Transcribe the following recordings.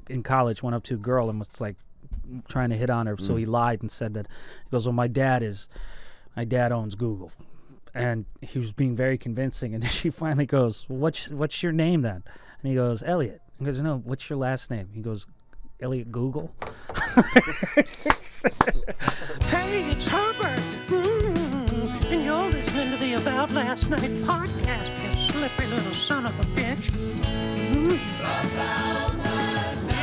in college went up to a girl and was like trying to hit on her. So he lied and said that. He goes, well, my dad owns Google. And he was being very convincing. And she finally goes, well, what's your name then? And he goes, Elliot. He goes, no, what's your last name? He goes, Elliot Google. Hey, it's Herbert. And you're listening to the About Last Night podcast, you slippery little son of a bitch. About last night.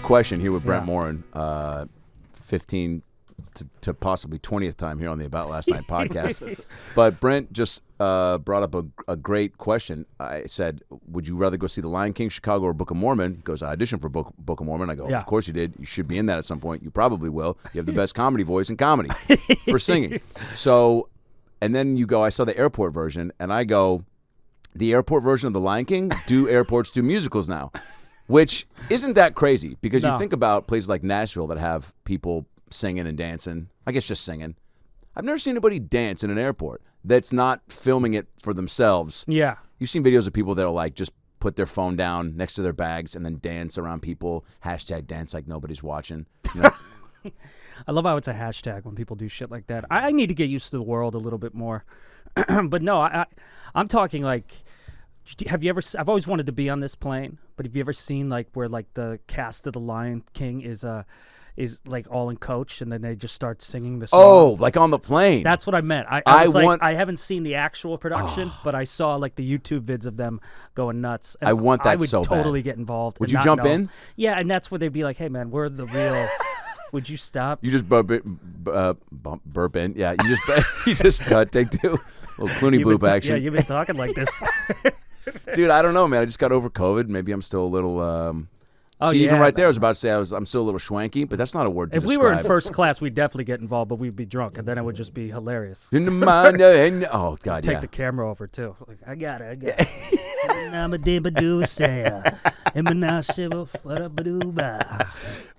Question here with Brent Morin, 15 to possibly 20th time here on the About Last Night podcast. But Brent just brought up a great question. I said, would you rather go see The Lion King, Chicago, or Book of Mormon? He goes, I auditioned for Book of Mormon. I go, of course you did. You should be in that at some point. You probably will. You have the best comedy voice in comedy for singing. So, and then you go, I saw the airport version, and I go, the airport version of The Lion King? Do airports do musicals now? Which isn't that crazy, because you think about places like Nashville that have people singing and dancing. I guess just singing. I've never seen anybody dance in an airport that's not filming it for themselves. Yeah. You've seen videos of people that are like just put their phone down next to their bags and then dance around people. Hashtag dance like nobody's watching. You know? I love how it's a hashtag when people do shit like that. I need to get used to the world a little bit more. But no, I'm talking like... Have you ever? I've always wanted to be on this plane, but have you ever seen like where like the cast of The Lion King is like all in coach, and then they just start singing the song? Oh, like on the plane. That's what I meant. I was like, I haven't seen the actual production, but I saw like the YouTube vids of them going nuts. And I want that I would so totally bad. get involved. Would and you not jump know. in? Yeah, and that's where they'd be like, "Hey, man, we're the real." Would you stop? You just burp in. Yeah, you just take two. Little Clooney boop action. Yeah, you've been talking like this. Dude, I don't know, man. I just got over COVID. Maybe I'm still a little. Even right there, I was about to say I'm still a little schwanky, but that's not a word to describe. If we were in first class, we'd definitely get involved, but we'd be drunk, and then it would just be hilarious. Oh God, Take the camera over too. Like, I got it.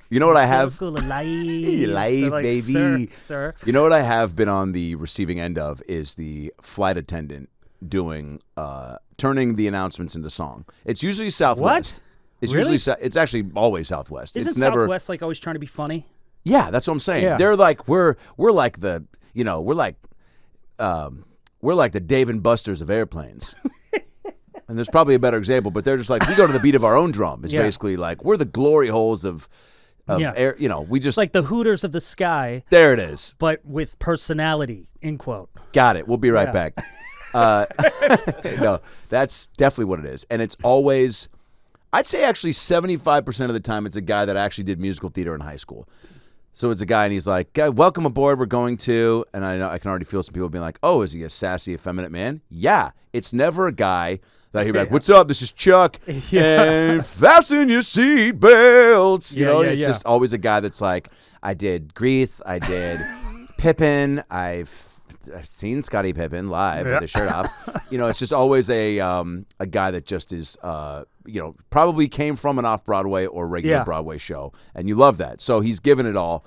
You know what I have? Life, like, baby. Sir. You know what I have been on the receiving end of is the flight attendant doing turning the announcements into song. It's usually Southwest. What? It's really? usually it's actually always Southwest. Isn't it's never Southwest like always trying to be funny? Yeah, that's what I'm saying. Yeah. They're like we're like the we're like the Dave and Buster's of airplanes. And there's probably a better example, but they're just like we go to the beat of our own drum. It's basically like we're the glory holes of air. We just it's like the Hooters of the sky. There it is. But with personality. (End quote). Got it. We'll be right back. No, that's definitely what it is. And it's always, I'd say actually 75% of the time, it's a guy that actually did musical theater in high school. So it's a guy and he's like, welcome aboard, we're going to, and I know I can already feel some people being like, oh, is he a sassy, effeminate man? Yeah. It's never a guy that he'd be like, what's up? This is Chuck. And fasten your seat belts. It's just always a guy that's like, I did Grease, I did Pippin, I've seen Scottie Pippen live with his shirt off. It's just always a guy that just is, probably came from an off-Broadway or regular Broadway show, and you love that. So he's given it all,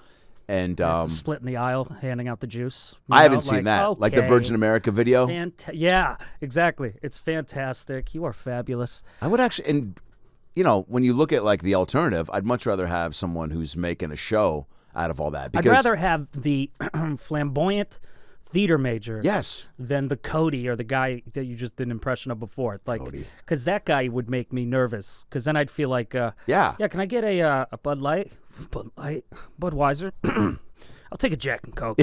and it's a split in the aisle, handing out the juice. I haven't seen that, okay. like the Virgin America video. Yeah, exactly. It's fantastic. You are fabulous. I would actually, and when you look at like the alternative, I'd much rather have someone who's making a show out of all that. Because I'd rather have the flamboyant theater major than the Cody or the guy that you just did an impression of before. Like, because that guy would make me nervous, because then I'd feel like, can I get a Bud Light? Budweiser? I'll take a Jack and Coke.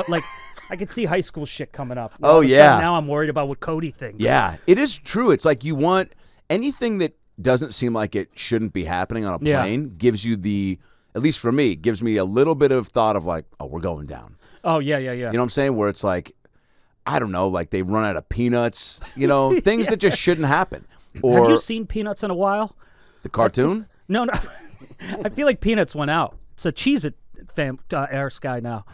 Like, I could see high school shit coming up. Oh, yeah. Now I'm worried about what Cody thinks. Yeah, it is true. It's like you want anything that doesn't seem like it shouldn't be happening on a plane gives you at least for me, gives me a little bit of thought of like, oh, we're going down. Oh, yeah. You know what I'm saying? Where it's like, I don't know, like they run out of peanuts, things that just shouldn't happen. Or have you seen Peanuts in a while? The cartoon? No. I feel like Peanuts went out. It's a Cheez-It air sky now.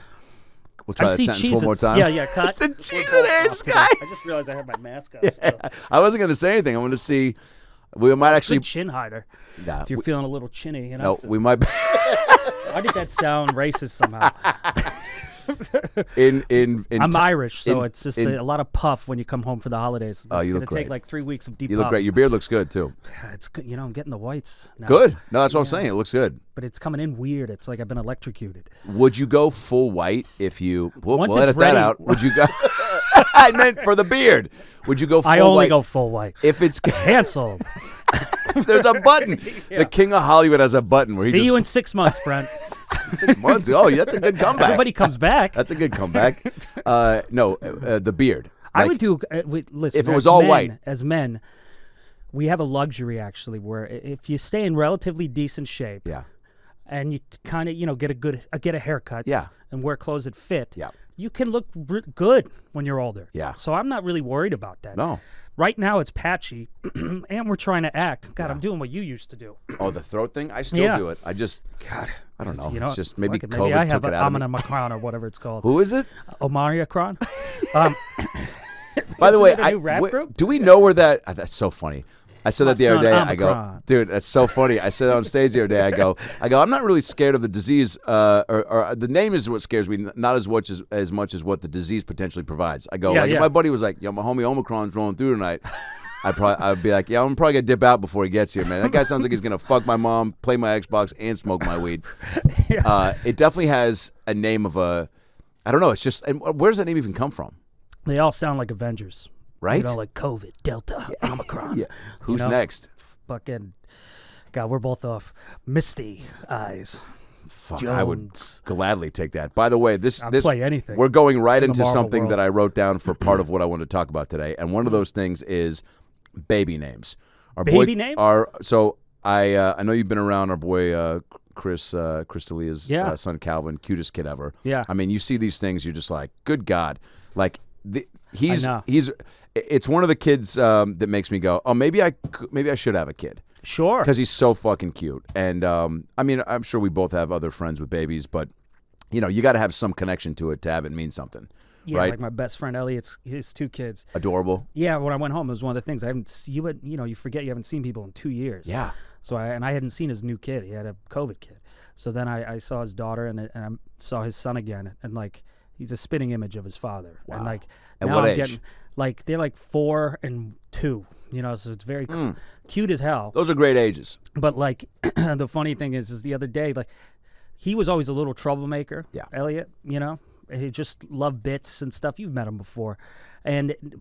We'll try that sentence one more time. Yeah, cut. I said Cheez-Its, guy. I just realized I had my mask on. Still. I wasn't going to say anything. I wanted to see. We might actually good chin hider. Nah, if you're feeling a little chinny, you know. No, we might. Why did that sound racist somehow? I'm Irish, so it's just a lot of puff when you come home for the holidays. It's you look gonna great. take like 3 weeks of deep You look puff. great. Your beard looks good too. It's good. You know, I'm getting the whites now. Good. No, that's what I'm saying. It looks good. But it's coming in weird. It's like I've been electrocuted. Would you go full white if you? We'll Once edit it's ready, that out. Would you go? I meant for the beard. Would you go full white? I only go full white. If it's canceled. There's a button. Yeah. The king of Hollywood has a button where he See you in 6 months, Brent. 6 months? Oh, that's a good comeback. Everybody comes back. That's a good comeback. The beard. I would do. Listen, if it was all white. As men, we have a luxury actually, where if you stay in relatively decent shape, and you kind of get a haircut, and wear clothes that fit, you can look good when you're older. Yeah. So I'm not really worried about that. No. Right now it's patchy, and we're trying to act. God, I'm doing what you used to do. Oh, the throat thing? I still do it. I don't know. It's just maybe COVID I have took it out of me. Omicron or whatever it's called. Who is it? Omicron. By the way, a new rap group? Do we know where that? That's so funny. I said that the other day. Omicron. I go, dude, that's so funny. I said that on stage the other day. I go, I'm not really scared of the disease, or the name is what scares me, not as much as what the disease potentially provides. I go, if my buddy was like, yo, my homie Omicron's rolling through tonight, I'd be like, yeah, I'm probably gonna dip out before he gets here, man. That guy sounds like he's gonna fuck my mom, play my Xbox, and smoke my weed. It definitely has a name of a, I don't know. It's just, and where does that name even come from? They all sound like Avengers. Right? You know, like COVID, Delta, Omicron. Yeah. Who's next? Fucking, God, we're both off. Misty Eyes. Fuck, Jones. I would gladly take that. By the way, I'll play anything. We're going right into something world. that I wrote down for part of what I wanted to talk about today, and one of those things is baby names. Baby names? So I know you've been around our boy Chris D'Elia's son Calvin, cutest kid ever. Yeah. I mean, you see these things, you're just like, good God, like he's. It's one of the kids that makes me go, oh, maybe I should have a kid. Sure. Because he's so fucking cute. And, I mean, I'm sure we both have other friends with babies, but, you know, you got to have some connection to it to have it mean something. Yeah, right? like my best friend Elliot's his 2 kids. Adorable. Yeah, when I went home, it was one of the things you forget you haven't seen people in 2 years. Yeah. So I hadn't seen his new kid. He had a COVID kid. So then I saw his daughter and I saw his son again, and like he's a spitting image of his father. Wow. And like at now what I'm age? getting like they're like 4 and 2. You know, so it's very cute as hell. Those are great ages. But like the funny thing is the other day, like he was always a little troublemaker. Yeah. Elliot, you know, he just loved bits and stuff. You've met him before,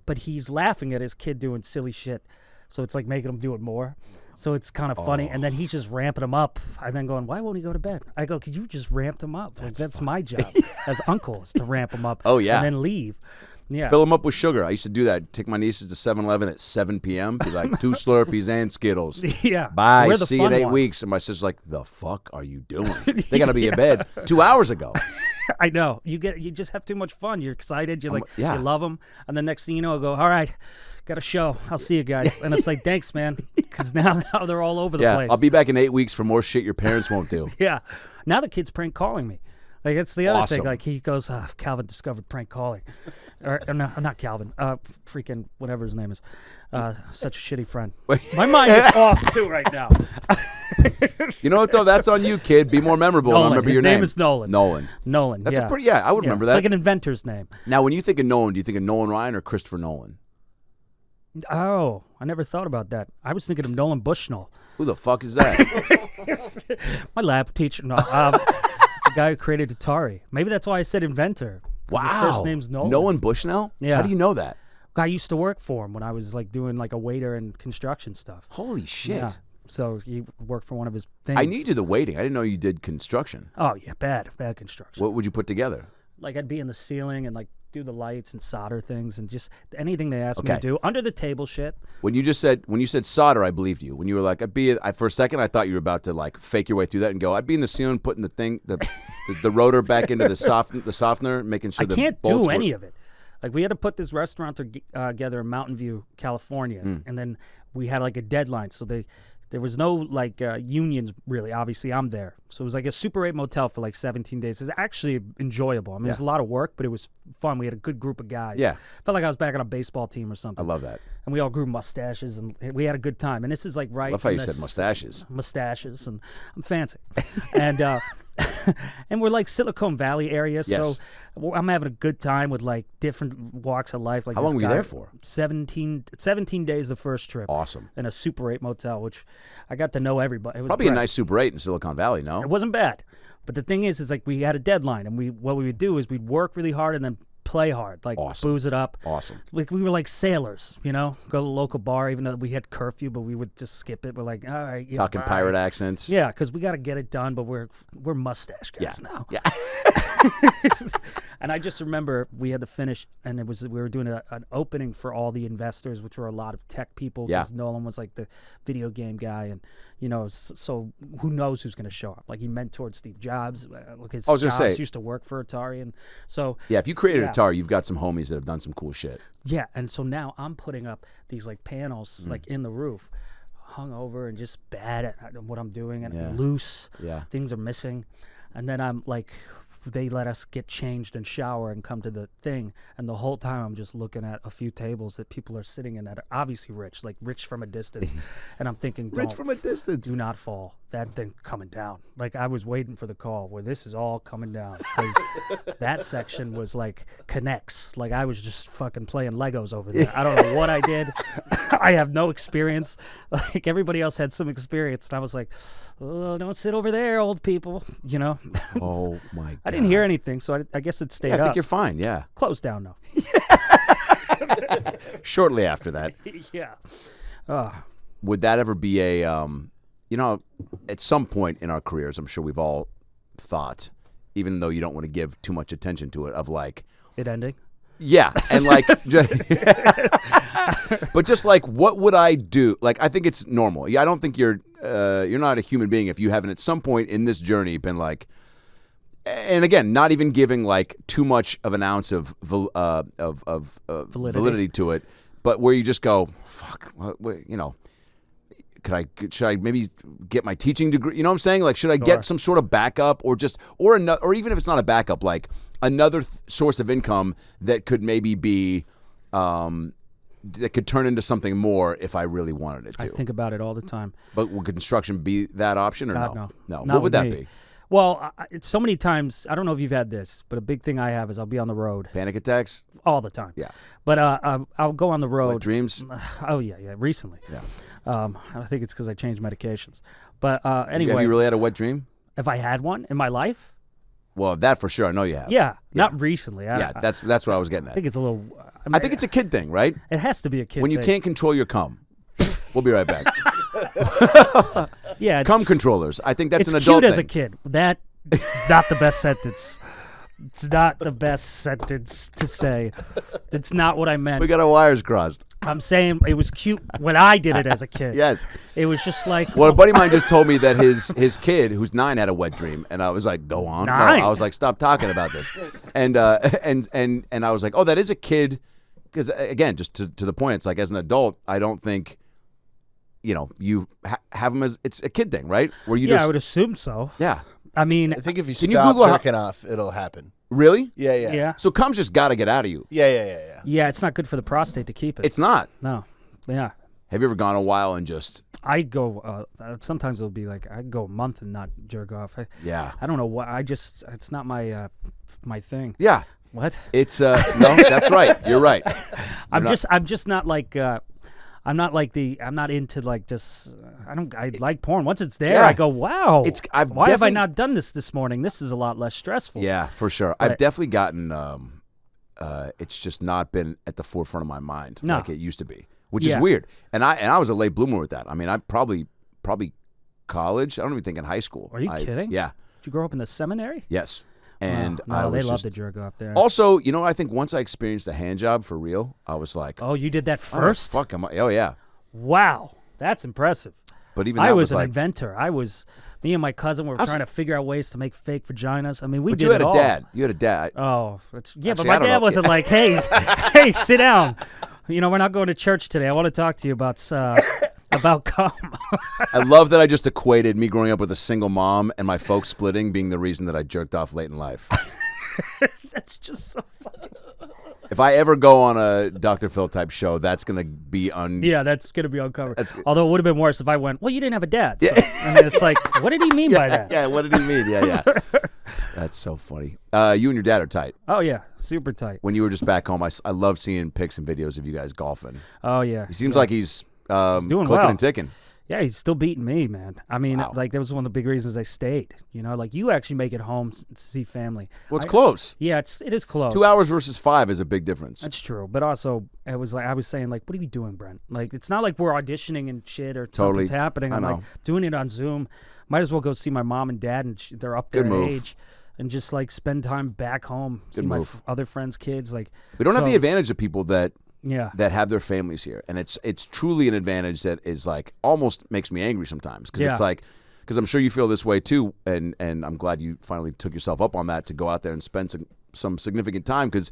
but he's laughing at his kid doing silly shit, so it's like making him do it more. So it's kind of funny, and then he's just ramping him up. And then going, why won't he go to bed? I go, could you just ramp him up? That's my job as uncle is to ramp him up. Oh, yeah. And then leave. Yeah. Fill them up with sugar. I used to do that. Take my nieces to 7-Eleven at 7 p.m. Be like, 2 Slurpees and Skittles. Yeah. Bye. We're the See you in fun 8 ones. weeks. And my sister's like, the fuck are you doing? They got to be in bed 2 hours ago. I know. You just have too much fun. You're excited. You're like, yeah. you love them. And the next thing you know, I go, all right, got a show. I'll see you guys. And it's like, thanks, man. Because now they're all over the place. I'll be back in 8 weeks for more shit your parents won't do. Yeah. Now the kid's prank calling me. Like, it's the other Awesome. thing. Like, he goes, Calvin discovered prank calling. or no, not Calvin. Freaking whatever his name is. Such a shitty friend. My mind is off, too, right now. You know what, though? That's on you, kid. Be more memorable. Nolan. And remember His your name is Nolan. Nolan. That's yeah. I would remember that. It's like an inventor's name. Now, when you think of Nolan, do you think of Nolan Ryan or Christopher Nolan? Oh, I never thought about that. I was thinking of Nolan Bushnell. Who the fuck is that? My lab teacher. No, the guy who created Atari. Maybe that's why I said inventor. Wow. His first name's Nolan. Nolan Bushnell? Yeah. How do you know that? I used to work for him when I was like doing like a waiter and construction stuff. Holy shit. Yeah. So he worked for one of his things. I knew you did the waiting. I didn't know you did construction. Oh, yeah. Bad construction. What would you put together? Like I'd be in the ceiling and like do the lights and solder things and just anything they asked me to do. Under the table shit. When you said solder, I believed you. When you were like, for a second, I thought you were about to like fake your way through that and go, I'd be in the ceiling putting the rotor back into the softener, making sure the can't bolts do were... any of it. Like we had to put this restaurant together in Mountain View, California, and then we had like a deadline. So There was no like unions really. Obviously, I'm there, so it was like a Super 8 motel for like 17 days. It was actually enjoyable. I mean, it was a lot of work, but it was fun. We had a good group of guys. Yeah, felt like I was back on a baseball team or something. I love that. And we all grew mustaches, and we had a good time. And this is like right. I love how you said mustaches. Mustaches, and I'm fancy, and and we're like Silicon Valley area, so I'm having a good time with like different walks of life. Like how long were you there for? 17 days the first trip. Awesome. In a Super 8 motel, which I got to know everybody. It was probably great. a nice Super 8 in Silicon Valley, no? It wasn't bad. But the thing is like we had a deadline, and what we would do is we'd work really hard and then play hard, like booze it up. Awesome. Like we were like sailors, you know, go to the local bar, even though we had curfew, but we would just skip it. We're like, all right, yeah, talking pirate accents. Yeah, because we got to get it done, but we're mustache guys now. Yeah. And I just remember we had to finish, and we were doing an opening for all the investors, which were a lot of tech people. Because Nolan was like the video game guy, and you know, so who knows who's going to show up? Like he mentored Steve Jobs. Like his Jobs used to work for Atari, and so if you created Atari, you've got some homies that have done some cool shit. Yeah, and so now I'm putting up these like panels like in the roof, hung over and just bad at what I'm doing and loose. Yeah, things are missing, and then I'm like. They let us get changed and shower and come to the thing, and the whole time I'm just looking at a few tables that people are sitting in that are obviously rich, like rich from a distance, and I'm thinking, rich from a distance, do not fall. That thing coming down. Like I was waiting for the call where this is all coming down. 'Cause that section was like connects. Like I was just fucking playing Legos over there. I don't know what I did. I have no experience. Like everybody else had some experience, and I was like, oh, don't sit over there, old people. You know. Oh my God. I didn't hear anything, so I guess it stayed up. I think you're fine. Yeah. Closed down though. Shortly after that. Yeah. Would that ever be a you know, at some point in our careers, I'm sure we've all thought, even though you don't want to give too much attention to it, of like it ending. Yeah, and like, but just like, what would I do? Like, I think it's normal. Yeah, I don't think you're not a human being if you haven't at some point in this journey been like, and again, not even giving like too much of an ounce of validity to it, but where you just go, fuck, you know. Should I maybe get my teaching degree? You know what I'm saying? Like, should I get some sort of backup, or even if it's not a backup, like another source of income that could maybe be, that could turn into something more if I really wanted it to. I think about it all the time. But would construction be that option or God, no? No. What would that be? Well, it's so many times. I don't know if you've had this, but a big thing I have is I'll be on the road. Panic attacks? All the time. Yeah. But I'll go on the road. Wet dreams? Oh yeah, recently. Yeah. I think it's because I changed medications. But anyway. Have you really had a wet dream? If I had one in my life? Well, that for sure. I know you have. Yeah. Not recently. That's what I was getting at. I think it's a little. I think it's a kid thing, right? It has to be a kid thing. When you can't control your cum. We'll be right back. Yeah. Cum controllers. I think that's an adult thing. It's cute thing. as a kid. That is not the best sentence. It's not the best sentence to say. It's not what I meant. We got our wires crossed. I'm saying it was cute when I did it as a kid. Yes. It was just like. Well, a buddy of mine just told me that his kid, who's 9, had a wet dream, and I was like, "Go on." 9? No, I was like, "Stop talking about this," and I was like, "Oh, that is a kid," because again, just to the point, it's like as an adult, I don't think, you know, you have them as it's a kid thing, right? Where you I would assume so. Yeah. I mean, I think if you stop jerking off, it'll happen. Really? Yeah. So cum's just got to get out of you. Yeah. Yeah, it's not good for the prostate to keep it. It's not. No. Yeah. Have you ever gone a while and just? I go. Sometimes it'll be like I go a month and not jerk off. I don't know what. It's not my my thing. Yeah. What? It's no. That's right. You're right. I'm just not like. I'm not into like just. I like porn. Once it's there, I go, wow. Why have I not done this morning? This is a lot less stressful. Yeah, for sure. But I've definitely gotten. It's just not been at the forefront of my mind like it used to be, which is weird. And I was a late bloomer with that. I mean, I probably college. I don't even think in high school. Are you kidding? Yeah. Did you grow up in the seminary? Yes. And they love to jerk off there. Also, you know, I think once I experienced a hand job for real, I was like, oh, you did that first? Oh, fuck, oh yeah. Wow, that's impressive. But even I was an inventor. Me and my cousin were trying to figure out ways to make fake vaginas. I mean, we did it all. But you had a dad. You had a dad. Oh, but my dad wasn't like, hey, sit down. You know, we're not going to church today. I want to talk to you about about cum. I love that I just equated me growing up with a single mom and my folks splitting being the reason that I jerked off late in life. That's just so funny. If I ever go on a Dr. Phil type show, that's going to be Yeah, that's going to be uncovered. Although it would have been worse if I went, well, you didn't have a dad. So, and it's like, what did he mean by that? Yeah, what did he mean? Yeah. That's so funny. You and your dad are tight. Oh, yeah, super tight. When you were just back home, I love seeing pics and videos of you guys golfing. Oh, yeah. He seems like he's doing clicking well. and ticking. Yeah, he's still beating me, man. I mean, Wow. like, that was one of the big reasons I stayed. You know, like, you actually make it home to see family. Well, it's close. Yeah, it is close. 2 hours versus 5 is a big difference. That's true. But also, I was saying, like, what are you doing, Brent? Like, it's not like we're auditioning and shit or something's happening. I'm like doing it on Zoom. Might as well go see my mom and dad, and they're up there in age. And just, like, spend time back home, see my other friends' kids. Like, we don't have the advantage of people that have their families here, and it's truly an advantage that is like almost makes me angry sometimes because it's like because I'm sure you feel this way too, and I'm glad you finally took yourself up on that to go out there and spend some significant time because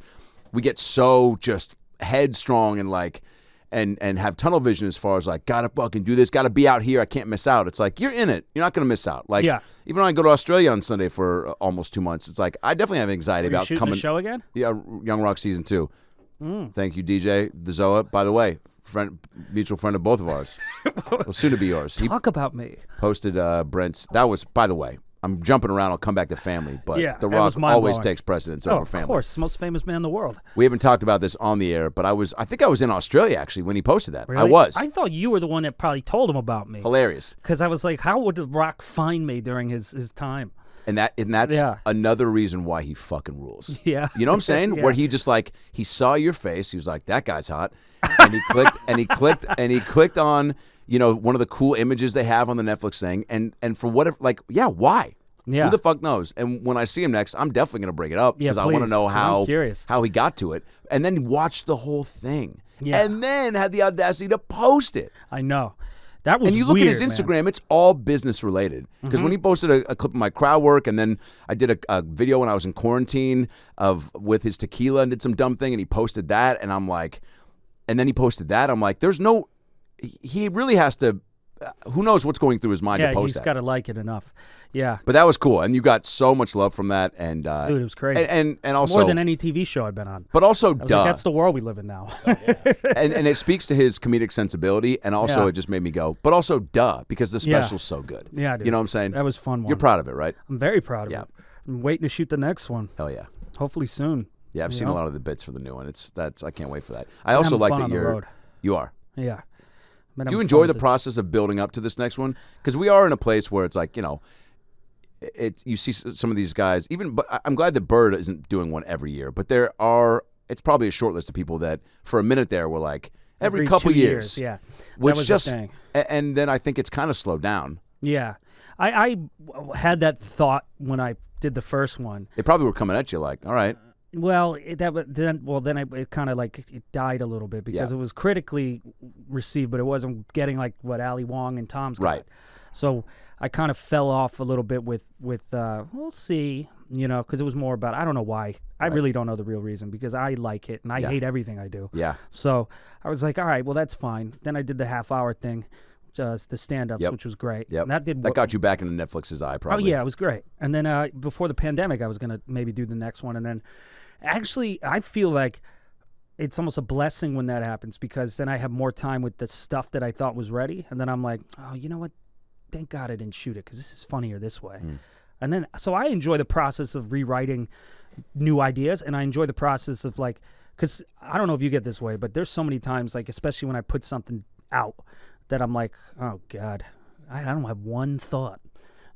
we get so just headstrong and like and have tunnel vision as far as like gotta fucking do this, gotta be out here, I can't miss out. It's like you're in it, you're not gonna miss out. Like even when I go to Australia on Sunday for almost 2 months, it's like I definitely have anxiety about coming. The show again? Yeah, Young Rock season 2. Thank you, DJ the Zoa. By the way, mutual friend of both of ours. Well, soon to be yours. Talk about me. Posted Brent's. That was, by the way, I'm jumping around. I'll come back to family, but The Rock always takes precedence over family. Of course, most famous man in the world. We haven't talked about this on the air, but I think I was in Australia actually when he posted that. Really? I was. I thought you were the one that probably told him about me. Hilarious. Because I was like, how would The Rock find me during his time? And that's another reason why he fucking rules. Yeah. You know what I'm saying? Where he just like, he saw your face. He was like, that guy's hot. And he clicked and he clicked on, one of the cool images they have on the Netflix thing. And for whatever, like, why? Yeah. Who the fuck knows? And when I see him next, I'm definitely going to bring it up because I want to know how he got to it. And then watch the whole thing. Yeah. And then had the audacity to post it. I know. That was and you look weird, at his Instagram, man. It's all business related. Because when he posted a clip of my crowd work, and then I did a video when I was in quarantine with his tequila and did some dumb thing, and he posted that, and I'm like, and then he posted that, I'm like, he really has to, who knows what's going through his mind to post that. Yeah, he's got to like it enough. Yeah. But that was cool, and you got so much love from that, and dude, it was crazy. And also more than any TV show I've been on. But also, like, that's the world we live in now. and it speaks to his comedic sensibility, and also it just made me go, but also because the special's so good. Yeah, dude. You know what I'm saying? That was fun. You're proud of it, right? I'm very proud of it. I'm waiting to shoot the next one. Hell yeah. Hopefully soon. Yeah, I've seen a lot of the bits for the new one. I can't wait for that. I also like that you are. Yeah. Do you enjoy the process of building up to this next one? Because we are in a place where it's like, you see some of these guys, but I'm glad that Bird isn't doing one every year, but it's probably a short list of people that for a minute there were like every couple 2 years. Yeah. Which that was just, the thing. And then I think it's kind of slowed down. Yeah. I had that thought when I did the first one. They probably were coming at you like, all right. Well, it kind of like it died a little bit because it was critically received, but it wasn't getting like what Ali Wong and Tom's got. Right. So I kind of fell off a little bit with we'll see, because it was more about, I don't know why. I really don't know the real reason because I like it and I hate everything I do. Yeah. So I was like, all right, well, that's fine. Then I did the half-hour thing, the stand-ups, which was great. Yep. And that got you back into Netflix's eye, probably. Oh, yeah, it was great. And then before the pandemic, I was going to maybe do the next one. And then actually, I feel like it's almost a blessing when that happens because then I have more time with the stuff that I thought was ready. And then I'm like, oh, you know what? Thank God I didn't shoot it because this is funnier this way. And then, so I enjoy the process of rewriting new ideas, and I enjoy the process of like, because I don't know if you get this way, but there's so many times, like especially when I put something out, that I'm like, oh God, I don't have one thought.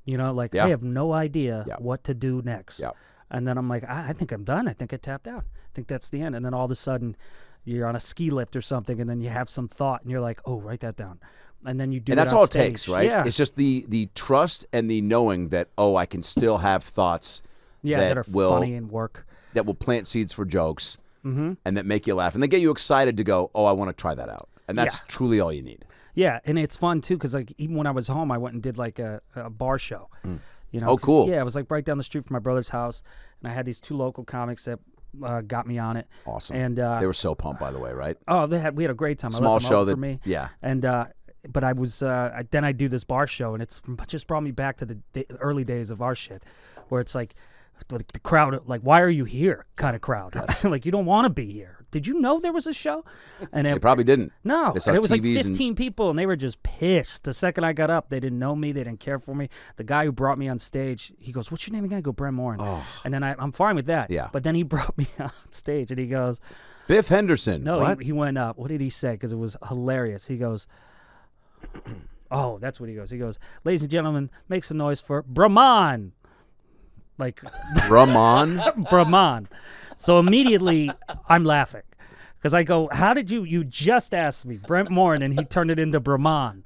I have no idea what to do next. And then I'm like, I think I'm done. I think I tapped out. I think that's the end. And then all of a sudden, you're on a ski lift or something, and then you have some thought, and you're like, oh, write that down. And then you do it on stage. And that's all it stage. takes, right? Yeah. It's just the trust and the knowing that, I can still have thoughts that are funny and work. That will plant seeds for jokes and that make you laugh. And they get you excited to go, I want to try that out. And that's truly all you need. Yeah, and it's fun, too, because like even when I was home, I went and did like a bar show. Oh, cool. Yeah, it was like right down the street from my brother's house, and I had these 2 local comics that got me on it. Awesome. And they were so pumped, by the way, right? Oh, we had a great time. Small I let them show for me. Yeah. And but I was then I do this bar show, and it's just brought me back to the early days of our shit, where it's like the crowd, like, why are you here kind of crowd. Like, you don't want to be here. Did you know there was a show? And they probably didn't. No, and it was like TVs 15 people, and they were just pissed. The second I got up, they didn't know me. They didn't care for me. The guy who brought me on stage, he goes, "What's your name again?" I go, "Brent Morin." Oh. And then I'm fine with that. Yeah. But then he brought me on stage, and he goes, Biff Henderson. No, what? he went up. What did he say? Because it was hilarious. He goes, oh, that's what he goes. He goes, "Ladies and gentlemen, make some noise for Brahman." Like, Brahman? Brahman. So immediately I'm laughing. Because I go, how did you just asked me, Brent Morin, and he turned it into Brahman.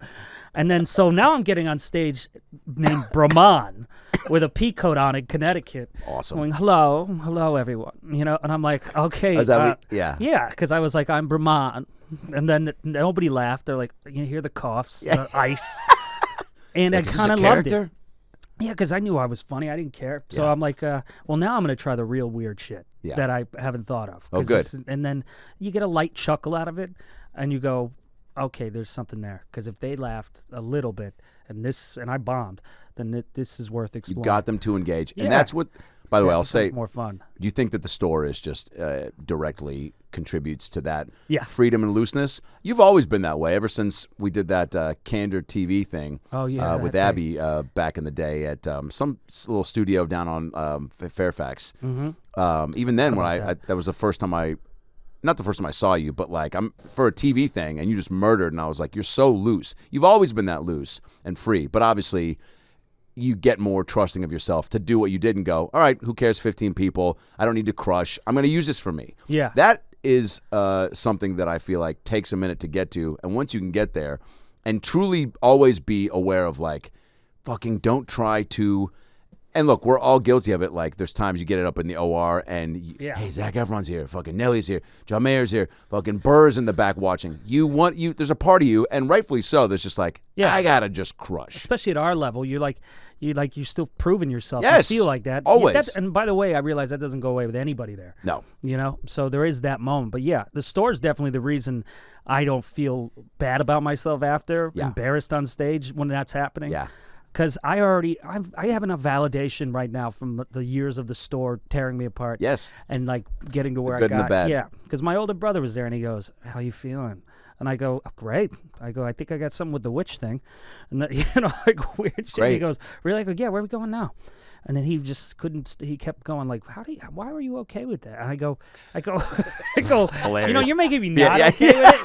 And then, so now I'm getting on stage named Brahman with a pea coat on in Connecticut. Awesome. Going, hello, everyone. You know, and I'm like, okay. Yeah. Yeah, because I was like, I'm Brahman. And then nobody laughed. They're like, you hear the coughs, the ice. And I kind of loved it. Yeah, because I knew I was funny. I didn't care. So I'm like, well, now I'm going to try the real weird shit that I haven't thought of. Oh, good. And then you get a light chuckle out of it, and you go, okay, there's something there. Because if they laughed a little bit, and I bombed, then this is worth exploring. You got them to engage. And that's what, by the way, I'll say, more fun. Do you think that the store is just directly contributes to that freedom and looseness? You've always been that way ever since we did that Candor TV thing with Abby back in the day at some little studio down on Fairfax. Mm-hmm. Even then, when that was the first time not the first time I saw you, but like I'm for a TV thing, and you just murdered, and I was like, you're so loose. You've always been that loose and free, but obviously you get more trusting of yourself to do what you did and go, all right, who cares, 15 people, I don't need to crush, I'm going to use this for me. Yeah. That is something that I feel like takes a minute to get to, and once you can get there and truly always be aware of, like, fucking don't try to, and look, we're all guilty of it. Like, there's times you get it up in the OR and, hey, Zac Efron's here, fucking Nelly's here, John Mayer's here, fucking Burr's in the back watching. There's a part of you, and rightfully so, that's just like, I gotta just crush. Especially at our level, you're still proving yourself. Yes, you feel like that. Always. And by the way, I realize that doesn't go away with anybody there. No. You know? So there is that moment. But yeah, the store is definitely the reason I don't feel bad about myself after, embarrassed on stage when that's happening. Yeah. Because I have enough validation right now from the years of the store tearing me apart. Yes. And like getting to where the good I got. And the bad. Yeah. Because my older brother was there, and he goes, "How you feeling?" And I go, "Oh, great." I go, "I think I got something with the witch thing," and like weird shit. Great. He goes, "Really?" I go, "Yeah. Where are we going now?" And then he just couldn't. He kept going like, why were you okay with that? And I go, Hilarious. you know, you're making me not okay with it.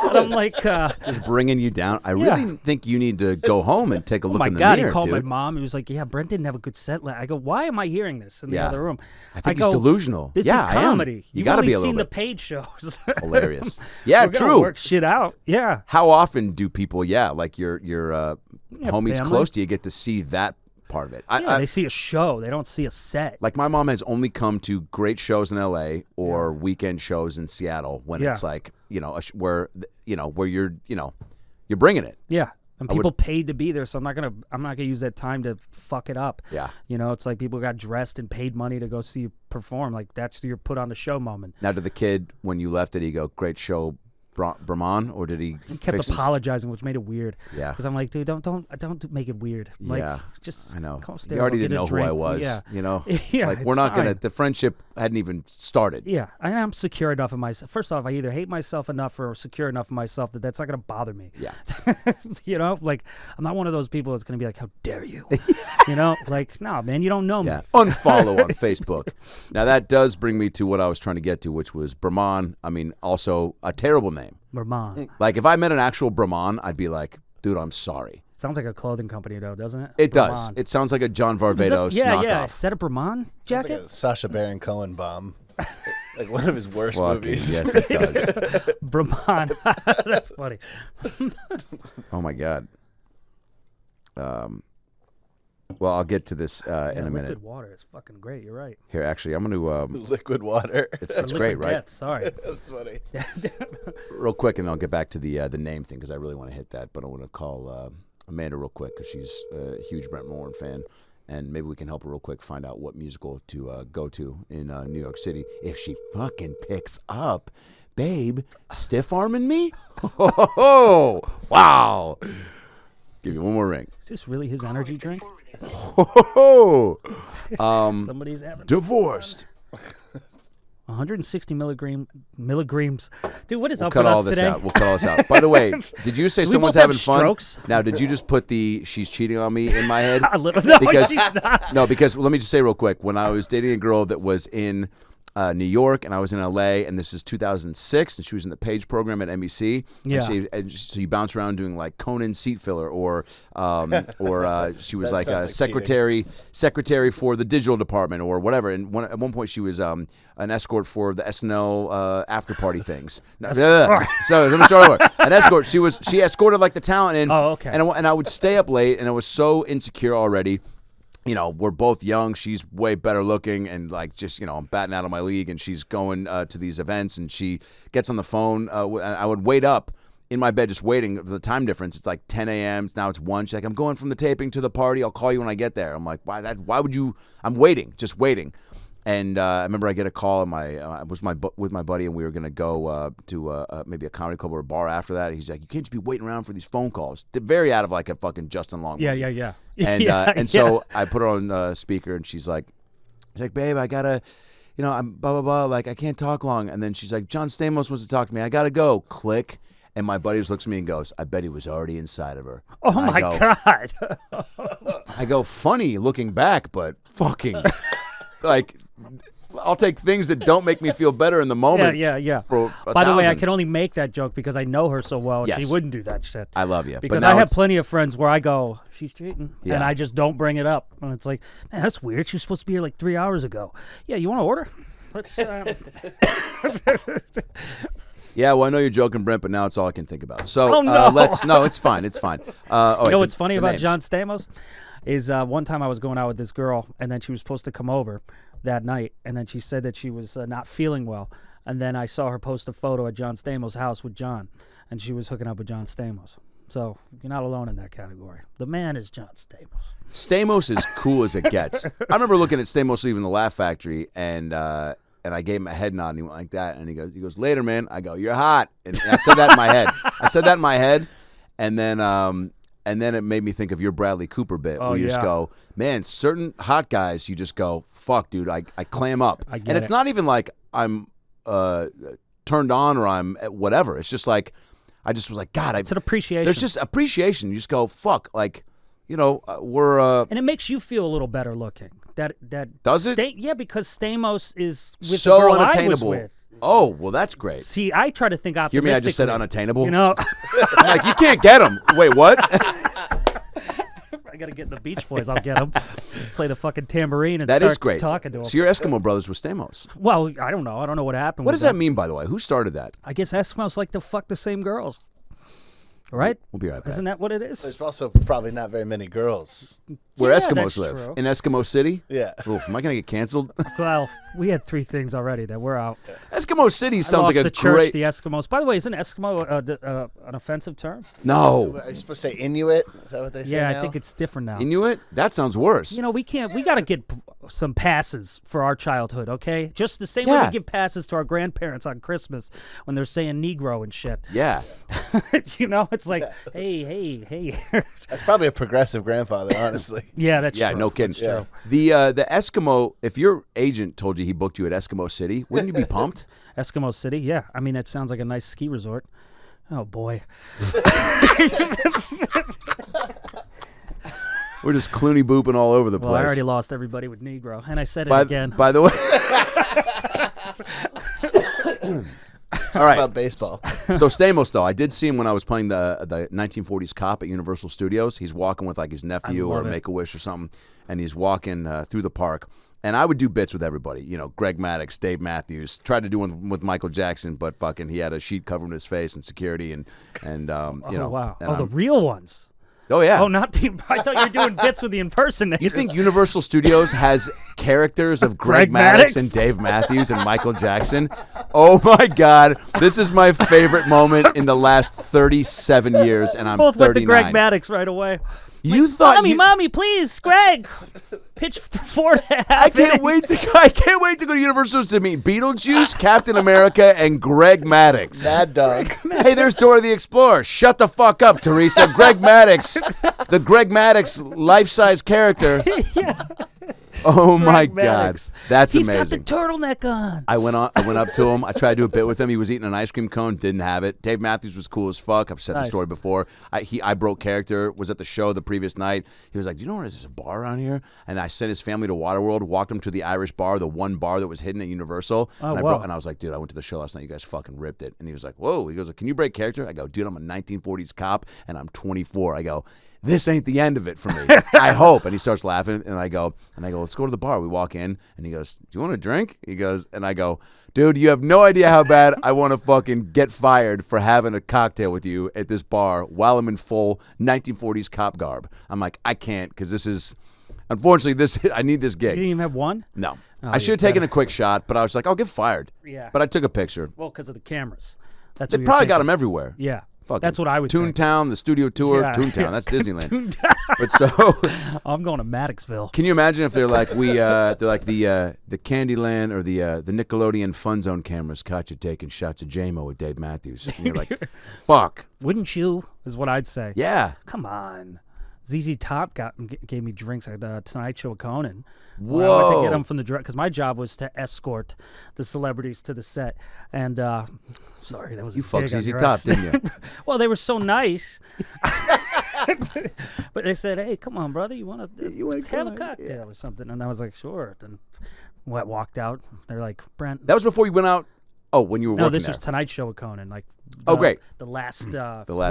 And I'm like, just bringing you down. I really think you need to go home and take a look in the mirror, he called dude. my mom. He was like, "Yeah, Brent didn't have a good set." I go, "Why am I hearing this in the other room?" I think he's delusional. This is comedy. You got to be a little seen bit. the paid shows. Hilarious. Yeah, We're true. gonna work shit out. Yeah. How often do people, like your homies family. close to you, get to see that part of it? They see a show. They don't see a set. Like, my mom has only come to great shows in L.A. or weekend shows in Seattle when it's like, where you're bringing it. Yeah. And people paid to be there, so I'm not gonna use that time to fuck it up. Yeah. You know, it's like people got dressed and paid money to go see you perform. Like, that's your put on the show moment. Now, did the kid, when you left, did he go, "Great show, Brahman," or did he? He kept apologizing, which made it weird. Yeah. Because I'm like, dude, don't make it weird. Like, just I know. come upstairs. You already I'll get didn't a know who drink. I was. Yeah. You know. Yeah. Like, we're not gonna. The friendship hadn't even started. Yeah, I'm secure enough in myself. First off, I either hate myself enough or secure enough in myself that that's not going to bother me. Yeah. You know, like, I'm not one of those people that's going to be like, "How dare you?" You know, like, no, man, you don't know me. Unfollow on Facebook. Now, that does bring me to what I was trying to get to, which was Brahman. I mean, also a terrible name. Brahman. Like, if I met an actual Brahman, I'd be like, dude, I'm sorry. Sounds like a clothing company, though, doesn't it? It Brahman. does. It sounds like a John Varvatos knockoff. Yeah. Is that a Brahman jacket? Sounds like a Sacha Baron Cohen bomb. Like one of his worst movies. Yes, it does. Brahman. That's funny. Oh, my God. Well, I'll get to this in a minute. Liquid water is fucking great. You're right. Here, actually, I'm going to... Liquid water. It's great, right? Death, sorry. That's funny. Real quick, and I'll get back to the name thing because I really want to hit that. But I want to call Amanda real quick because she's a huge Brent Morin fan. And maybe we can help her real quick find out what musical to go to in New York City if she fucking picks up babe, stiff arming me? Oh, wow. Give you one more ring. Is this really his energy drink? Somebody's having divorced. 160 milligrams. Dude, what is up Cut with all us this today? out. We'll cut all this out. By the way, did you say we someone's both have having fun? strokes? Now, did you just put the "she's cheating on me" in my head? No, because, she's not. No, because let me just say real quick. When I was dating a girl that was in New York and I was in LA, and this is 2006, and she was in the Page program at NBC. Yeah. So you bounce around doing like Conan seat filler, or she was like a like secretary for the digital department or whatever. And at one point she was an escort for the SNL after party things. So let me start over. An escort. She escorted like the talent in. Oh, okay. And I would stay up late, and I was so insecure already. You know, we're both young. She's way better looking, and like just, I'm batting out of my league. And she's going to these events, and she gets on the phone. And I would wait up in my bed, just waiting. The time difference, it's like 10 a.m. Now it's 1. She's like, I'm going from the taping to the party. I'll call you when I get there. I'm like, why would you? I'm waiting, just waiting. And I remember I get a call, and I was with my buddy, and we were gonna go to maybe a comedy club or a bar after that. He's like, "You can't just be waiting around for these phone calls." Very out of like a fucking Justin Long. Yeah. And so I put her on speaker, and she's like, "Babe, I gotta, I'm blah blah blah. Like I can't talk long." And then she's like, "John Stamos wants to talk to me. I gotta go." Click. And my buddy just looks at me and goes, "I bet he was already inside of her." Oh my God. I go, funny looking back, but fucking like. I'll take things that don't make me feel better in the moment. Yeah. For By the way, I can only make that joke because I know her so well, and Yes. she wouldn't do that shit. I love you. Because I have plenty of friends where I go, she's cheating, Yeah. and I just don't bring it up. And it's like, man, that's weird. She was supposed to be here like 3 hours ago. Yeah, you want to order? Let's. Yeah, well, I know you're joking, Brent, but now it's all I can think about. So Oh, no. No, it's fine. It's fine. You know what's funny about names. John Stamos? Is one time I was going out with this girl, and then she was supposed to come over that night, and then she said that she was not feeling well, and then I saw her post a photo at John Stamos' house with John, and she was hooking up with John Stamos. So you're not alone in that category. The man is John Stamos. Stamos is cool as it gets. I remember looking at Stamos leaving the Laugh Factory, and I gave him a head nod, and he went like that, and he goes, "Later, man." I go, "You're hot," and I said that in my head. And then it made me think of your Bradley Cooper bit, where you just go, man, certain hot guys, you just go, fuck, dude, I clam up. And it's not even like I'm turned on or I'm whatever. It's just like, I just was like, God. It's an appreciation. There's just appreciation. You just go, fuck, like, we're... and it makes you feel a little better looking. That Does it? Yeah, because Stamos is with so the girl unattainable. I was with. Oh, well, that's great. See, I try to think optimistically. Hear me? I just said unattainable. I'm like, you can't get him. Wait, what? I got to get the Beach Boys. I'll get them. Play the fucking tambourine and That start is great. talking to them. So your Eskimo brothers were Stamos. Well, I don't know. I don't know what happened. What does that mean, by the way? Who started that? I guess Eskimos like to fuck the same girls. Right? We'll be right back. Isn't that what it is? There's also probably not very many girls. Where Yeah, Eskimos that's live. true. In Eskimo City? Yeah. Oof, am I going to get canceled? Well, we had 3 things already that we're out. Eskimo City I sounds lost like a the church, great... the Eskimos. By the way, isn't Eskimo an offensive term? No. Are you supposed to say Inuit? Is that what they say Yeah, now? I think it's different now. Inuit? That sounds worse. We got to get some passes for our childhood, okay? Just the same way we give passes to our grandparents on Christmas when they're saying Negro and shit. Yeah. It's like, hey. That's probably a progressive grandfather, honestly. Yeah, that's Yeah, true. no kidding. That's true. The Eskimo, if your agent told you he booked you at Eskimo City, wouldn't you be pumped? Eskimo City, yeah. I mean, that sounds like a nice ski resort. Oh, boy. We're just Clooney booping all over the Well, place. I already lost everybody with Negro, and I said it by, again. By the way... All right. About baseball. So Stamos, though, I did see him when I was playing the 1940s cop at Universal Studios. He's walking with like his nephew or Make-A-Wish or something, and he's walking through the park. And I would do bits with everybody, Greg Maddox, Dave Matthews. Tried to do one with Michael Jackson, but fucking he had a sheet covering his face and security and wow. And the real ones. Oh yeah. Oh, not the. I thought you were doing bits with the impersonators. You think Universal Studios has characters of Greg Greg Maddox Maddox? and Dave Matthews and Michael Jackson? Oh my God, this is my favorite moment in the last 37 years, and I'm Both 39. went to Greg Maddox right away. You thought Mommy, please, Greg. pitch 4.5. I can't wait to go to Universal to meet Beetlejuice, Captain America, and Greg Maddox. Mad Dog. Hey, there's Dora the Explorer. Shut the fuck up, Teresa. Greg Maddox, the Greg Maddox life-size character. Yeah. Oh my Maddox. God, that's He's amazing. got the turtleneck on. I went up to him. I tried to do a bit with him. He was eating an ice cream cone, didn't have it. Dave Matthews was cool as fuck. I've said the story before. I broke character. Was at the show the previous night. He was like, "Do you know where there's a bar around here?" And I sent his family to Waterworld. Walked him to the Irish bar, the one bar that was hidden at Universal. Oh, and I was like, "Dude, I went to the show last night. You guys fucking ripped it." And he was like, "Whoa." He goes, "Can you break character?" I go, "Dude, I'm a 1940s cop, and I'm 24." I go, "This ain't the end of it for me. I hope." And he starts laughing, and I go, "Let's go to the bar." We walk in, and he goes, "Do you want a drink?" He goes, and I go, "Dude, you have no idea how bad I want to fucking get fired for having a cocktail with you at this bar while I'm in full 1940s cop garb." I'm like, "I can't, because this is, unfortunately, I need this gig." You didn't even have one? No. Oh, I should have taken a quick shot, but I was like, I'll get fired. Yeah. But I took a picture. Well, because of the cameras. That's They what probably you're got thinking. him everywhere. Yeah. Fucking That's what I would think. Toontown, the studio tour. Yeah. Toontown, that's Disneyland. Toontown. But so, I'm going to Maddoxville. can you imagine if they're like they're like the Candyland or the Nickelodeon Fun Zone cameras caught you taking shots of J-Mo with Dave Matthews, and you're like, fuck. Wouldn't you? Is what I'd say. Yeah. Come on. ZZ Top gave me drinks at the Tonight Show with Conan. Whoa. I went to get them from the direct, because my job was to escort the celebrities to the set. And sorry, that was You a fucked dig on ZZ drugs. Top, didn't you? Well, they were so nice. But they said, "Hey, come on, brother, you want to have a cocktail or something?" And I was like, "Sure." Then walked out. They're like, "Brent." That was before you went out. Oh, when you were No, working this there. was Tonight Show with Conan. Like, Great. The last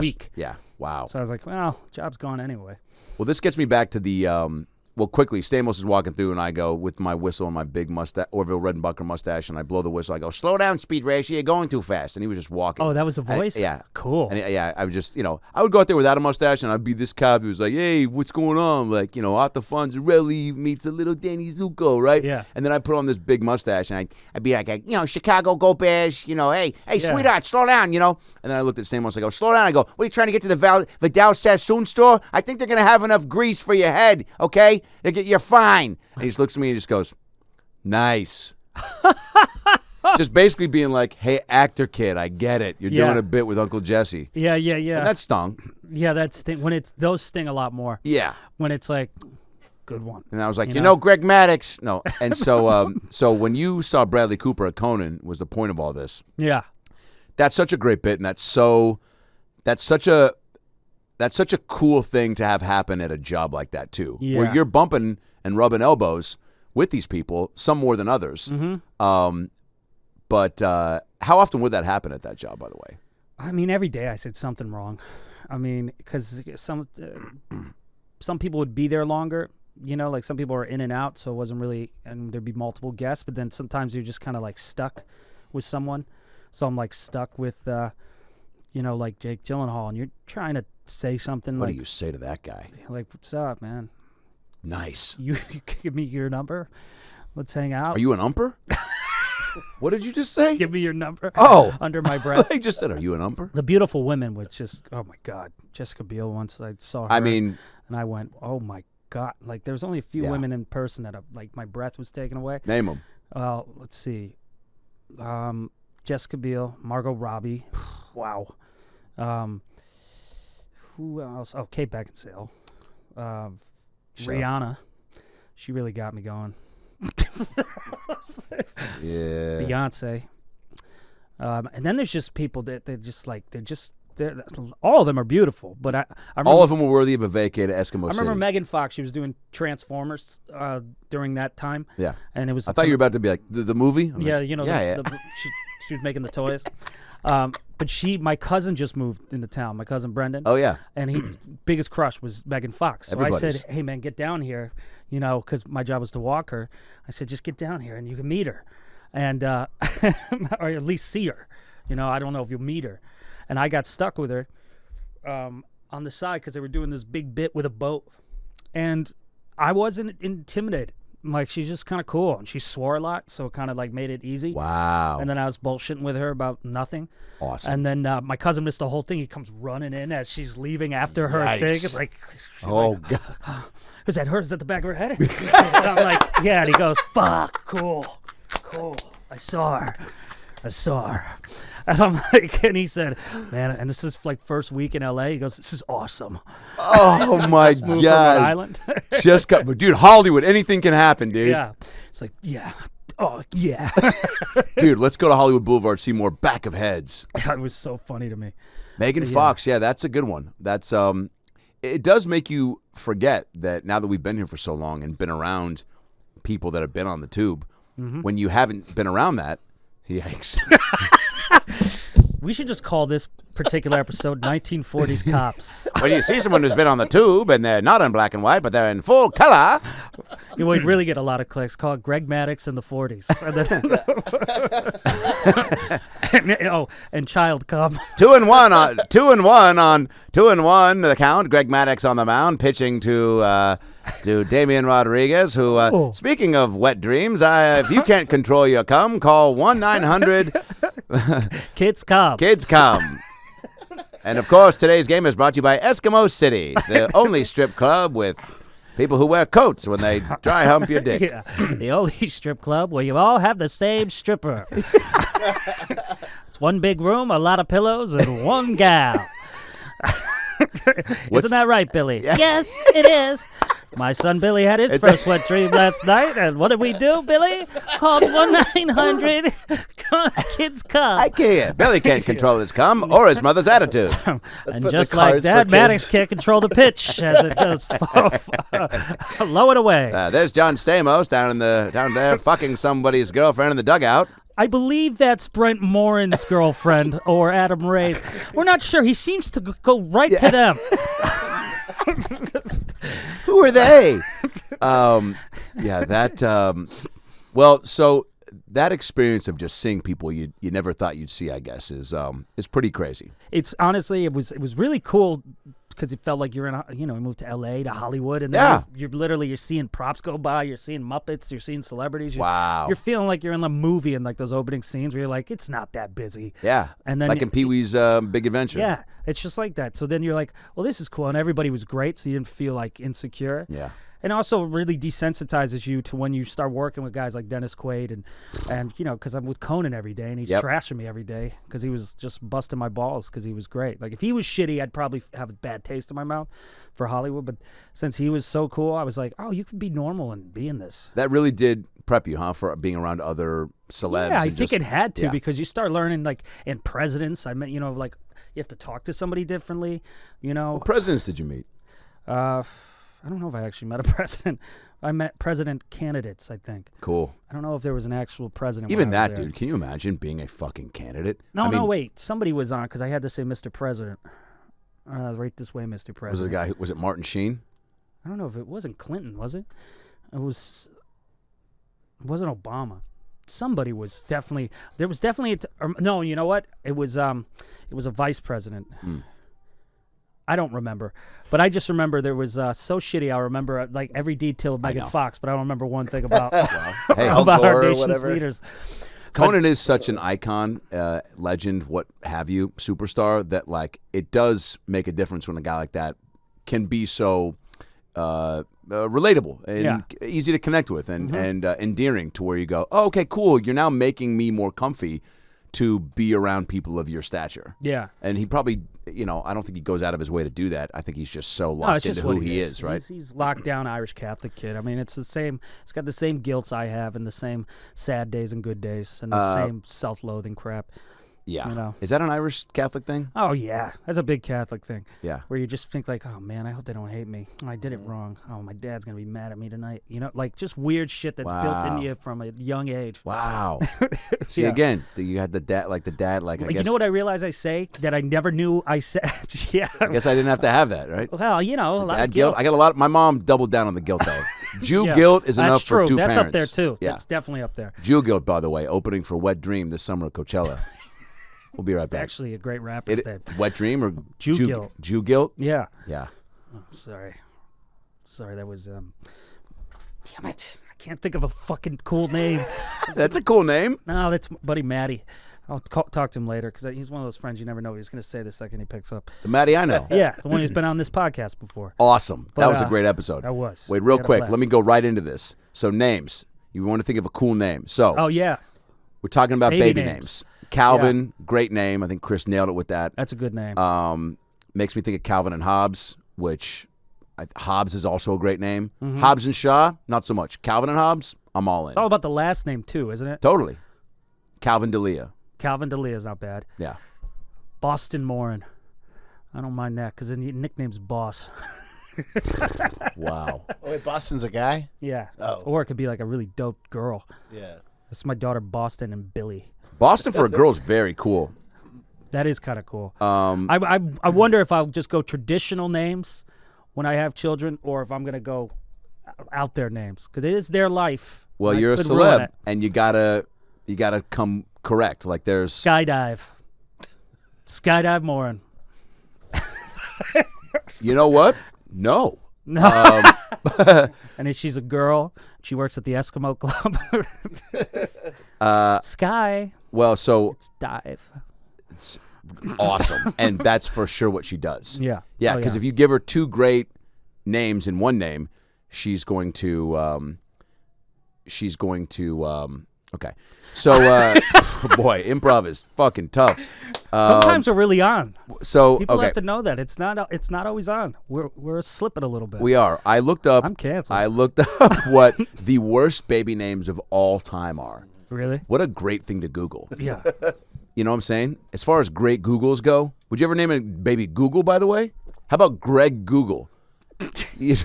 week. Yeah. Wow. So I was like, "Well, job's gone anyway." Well, this gets me back to the well, quickly, Stamos is walking through, and I go with my whistle and my big mustache, Orville Redenbacher mustache, and I blow the whistle. I go, "Slow down, Speed Racer, you're going too fast." And he was just walking. Oh, that was a voice? Yeah. Cool. And I would just, I would go out there without a mustache, and I'd be this cop who was like, "Hey, what's going on?" Like, Otto Fonzarelli meets a little Danny Zuko, right? Yeah. And then I put on this big mustache, and I'd be like, "Chicago, go Bears, hey, sweetheart, slow down, And then I looked at Stamos, I go, "Slow down." I go, "What are you trying to get to the Vidal Sassoon store? I think they're going to have enough grease for your head, okay? You're fine." And he just looks at me and just goes, "Nice." Just basically being like, "Hey, actor kid, I get it. You're doing a bit with Uncle Jesse." Yeah. And that stung. Yeah, when those sting a lot more. Yeah. When it's like, good one. And I was like, Greg Maddox. No. And so so when you saw Bradley Cooper at Conan was the point of all this. Yeah. That's such a great bit, and that's such a cool thing to have happen at a job like that too. Yeah. Where you're bumping and rubbing elbows with these people, some more than others. Mm-hmm. But how often would that happen at that job, by the way? I mean, every day I said something wrong. I mean, because some people would be there longer. Like some people are in and out, so it wasn't really, and there'd be multiple guests. But then sometimes you're just kind of like stuck with someone. So I'm like stuck with, like Jake Gyllenhaal, and you're trying to say something. What like, do you say to that guy? Like, "What's up, man? Nice. You give me your number. Let's hang out." Are you an umper? What did you just say? Give me your number. Oh. Under my breath. I just said, "Are you an umper?" The beautiful women would just, oh my God. Jessica Biel, once I saw her. I mean. And I went, oh my God. Like, there's only a few women in person that, like, my breath was taken away. Name them. Well, let's see. Jessica Biel, Margot Robbie. Wow. Who else? Oh, Kate Beckinsale. Rihanna. She really got me going. Yeah. Beyonce. And then there's just people that all of them are beautiful, but I remember, all of them were worthy of a vacay to Eskimo I remember City. Megan Fox. She was doing Transformers during that time. Yeah. And it was. I thought you were about to be like, the movie? I'm Yeah, like, she was making the toys. But my cousin just moved into town. My cousin Brendan. Oh yeah. And he biggest crush was Megan Fox. So I Everybody's. said, "Hey man, get down here," because my job was to walk her. I said, "Just get down here and you can meet her, and or at least see her. I don't know if you'll meet her." And I got stuck with her on the side because they were doing this big bit with a boat, and I wasn't intimidated. Like, she's just kind of cool, and she swore a lot, so it kind of like made it easy. Wow. And then I was bullshitting with her about nothing. Awesome. And then my cousin missed the whole thing. He comes running in as she's leaving after her thing. It's like, she's Oh, like, God. is that her? Is that the back of her head? And I'm like, yeah. And he goes, fuck, cool. I saw her. And I'm like, and he said, man, and this is like first week in LA. He goes, this is awesome. Oh my God. Island. Just got, dude, Hollywood, anything can happen, dude. Yeah. It's like, yeah. Oh, yeah. Dude, let's go to Hollywood Boulevard, see more back of heads. It was so funny to me. Megan Fox, yeah, that's a good one. That's it does make you forget that now that we've been here for so long and been around people that have been on the tube, when you haven't been around that, yikes. We should just call this particular episode 1940s Cops. When you see someone who's been on the tube and they're not in black and white, but they're in full color. You would really get a lot of clicks. Call it Greg Maddox in the 40s. And Child Cub. 2 and 1 on the count. Greg Maddox on the mound, pitching to Damian Rodriguez, who, speaking of wet dreams, if you can't control your cum, call 1-900 Kids Come. Kids Come. And of course, today's game is brought to you by Eskimo City, the only strip club with people who wear coats when they dry hump your dick. Yeah, the only strip club where you all have the same stripper. It's one big room, a lot of pillows, and one gal. Isn't that right, Billy? Yeah. Yes, it is. My son Billy had his first wet dream last night, and what did we do, Billy? Called 1-900 Kids Come. I can't. Billy can't control his cum or his mother's attitude. And just like that, Maddox can't control the pitch as it goes low and away. There's John Stamos down there fucking somebody's girlfriend in the dugout. I believe that's Brent Morin's girlfriend or Adam Ray's. We're not sure. He seems to go right to them. Who are they? Well, so that experience of just seeing people you never thought you'd see, I guess, is pretty crazy. It's honestly, it was really cool because it felt like you're in, we moved to LA, to Hollywood, and then you're seeing props go by, you're seeing Muppets, you're seeing celebrities. You're feeling like you're in a movie in like those opening scenes where you're like, it's not that busy. Yeah. And then like in Pee-wee's Big Adventure. Yeah. It's just like that. So then you're like, well, this is cool. And everybody was great, so you didn't feel like insecure. Yeah. And also really desensitizes you to when you start working with guys like Dennis Quaid and because I'm with Conan every day and he's trashing me every day because he was just busting my balls because he was great. Like if he was shitty, I'd probably have a bad taste in my mouth for Hollywood. But since he was so cool, I was like, oh, you can be normal and be in this. That really did prep you, huh, for being around other celebs? Yeah, I think it had to because you start learning like in presidents. I meant, like you have to talk to somebody differently, What presidents did you meet? I don't know if I actually met a president. I met president candidates, I think. Cool. I don't know if there was an actual president. Even that, dude. Can you imagine being a fucking candidate? No, wait. Somebody was on because I had to say Mr. President. Right this way, Mr. President. Was it the guy? Was it Martin Sheen? I don't know if it wasn't Clinton, was it? It wasn't Obama. Somebody was definitely. There was definitely. No, you know what? It was a vice president. I don't remember, but I just remember there was so shitty. I remember like every detail of Megan Fox, but I don't remember one thing about about our nation's leaders. Conan is such an icon, legend, what have you, superstar that like it does make a difference when a guy like that can be so relatable and easy to connect with and endearing to where you go, oh, okay, cool. You're now making me more comfy to be around people of your stature. Yeah. And he probably, I don't think he goes out of his way to do that. I think he's just so locked into who he is, right? He's locked down Irish Catholic kid. I mean, it's the same. It's got the same guilts I have and the same sad days and good days and the same self-loathing crap. Yeah. Is that an Irish Catholic thing? Oh, yeah. That's a big Catholic thing. Yeah. Where you just think like, oh, man, I hope they don't hate me. Oh, I did it wrong. Oh, my dad's going to be mad at me tonight. Like just weird shit that's built into you from a young age. Wow. See, again, you had the dad, I guess. You know what I realized I say that I never knew I said? Yeah. I guess I didn't have to have that, right? Well, a lot of guilt. I got a lot. My mom doubled down on the guilt, though. Jew guilt is enough for two parents. That's up there, too. Yeah. That's definitely up there. Jew guilt, by the way, opening for Wet Dream this summer at Coachella. We'll be right back. It's actually a great rapper's name. Wet Dream or Jew Guilt? Jew Guilt? Yeah. Yeah. Oh, sorry, that was damn it. I can't think of a fucking cool name. That's a cool name. No, that's Buddy Matty. I'll talk to him later because he's one of those friends you never know what he's going to say the second he picks up. The Matty I know. Yeah, the one who's been on this podcast before. Awesome. But, that was a great episode. That was. Wait, real quick. Let me go right into this. So names. You want to think of a cool name. So. Oh, yeah. We're talking about baby names. Calvin, great name. I think Chris nailed it with that. That's a good name. Makes me think of Calvin and Hobbes, which Hobbes is also a great name. Hobbes and Shaw, not so much. Calvin and Hobbes, I'm all in. It's all about the last name, too, isn't it? Totally. Calvin D'Elia. Calvin D'Elia is not bad. Yeah. Boston Morin. I don't mind that because the nickname's Boss. Wow. Oh, wait, Boston's a guy? Yeah. Oh. Or it could be like a really dope girl. Yeah. That's my daughter, Boston and Billy. Boston for a girl is very cool. That is kind of cool. I wonder if I'll just go traditional names when I have children, or if I'm gonna go out there names because it is their life. Well, you're a celeb, and you gotta come correct. Like there's Skydive Morin. You know what? No. No. And if she's a girl, she works at the Eskimo Club. Sky. Well, so it's dive. It's awesome, and that's for sure what she does. Yeah. Yeah, because if you give her two great names in one name, she's going to. Okay. So, boy, improv is fucking tough. Sometimes we're really on. So people have to know that it's not always on. We're slipping a little bit. We are. I looked up. I'm canceled. I looked up what the worst baby names of all time are. Really? What a great thing to Google. Yeah. You know what I'm saying? As far as great Googles go, would you ever name a baby Google? By the way, how about Greg Google? His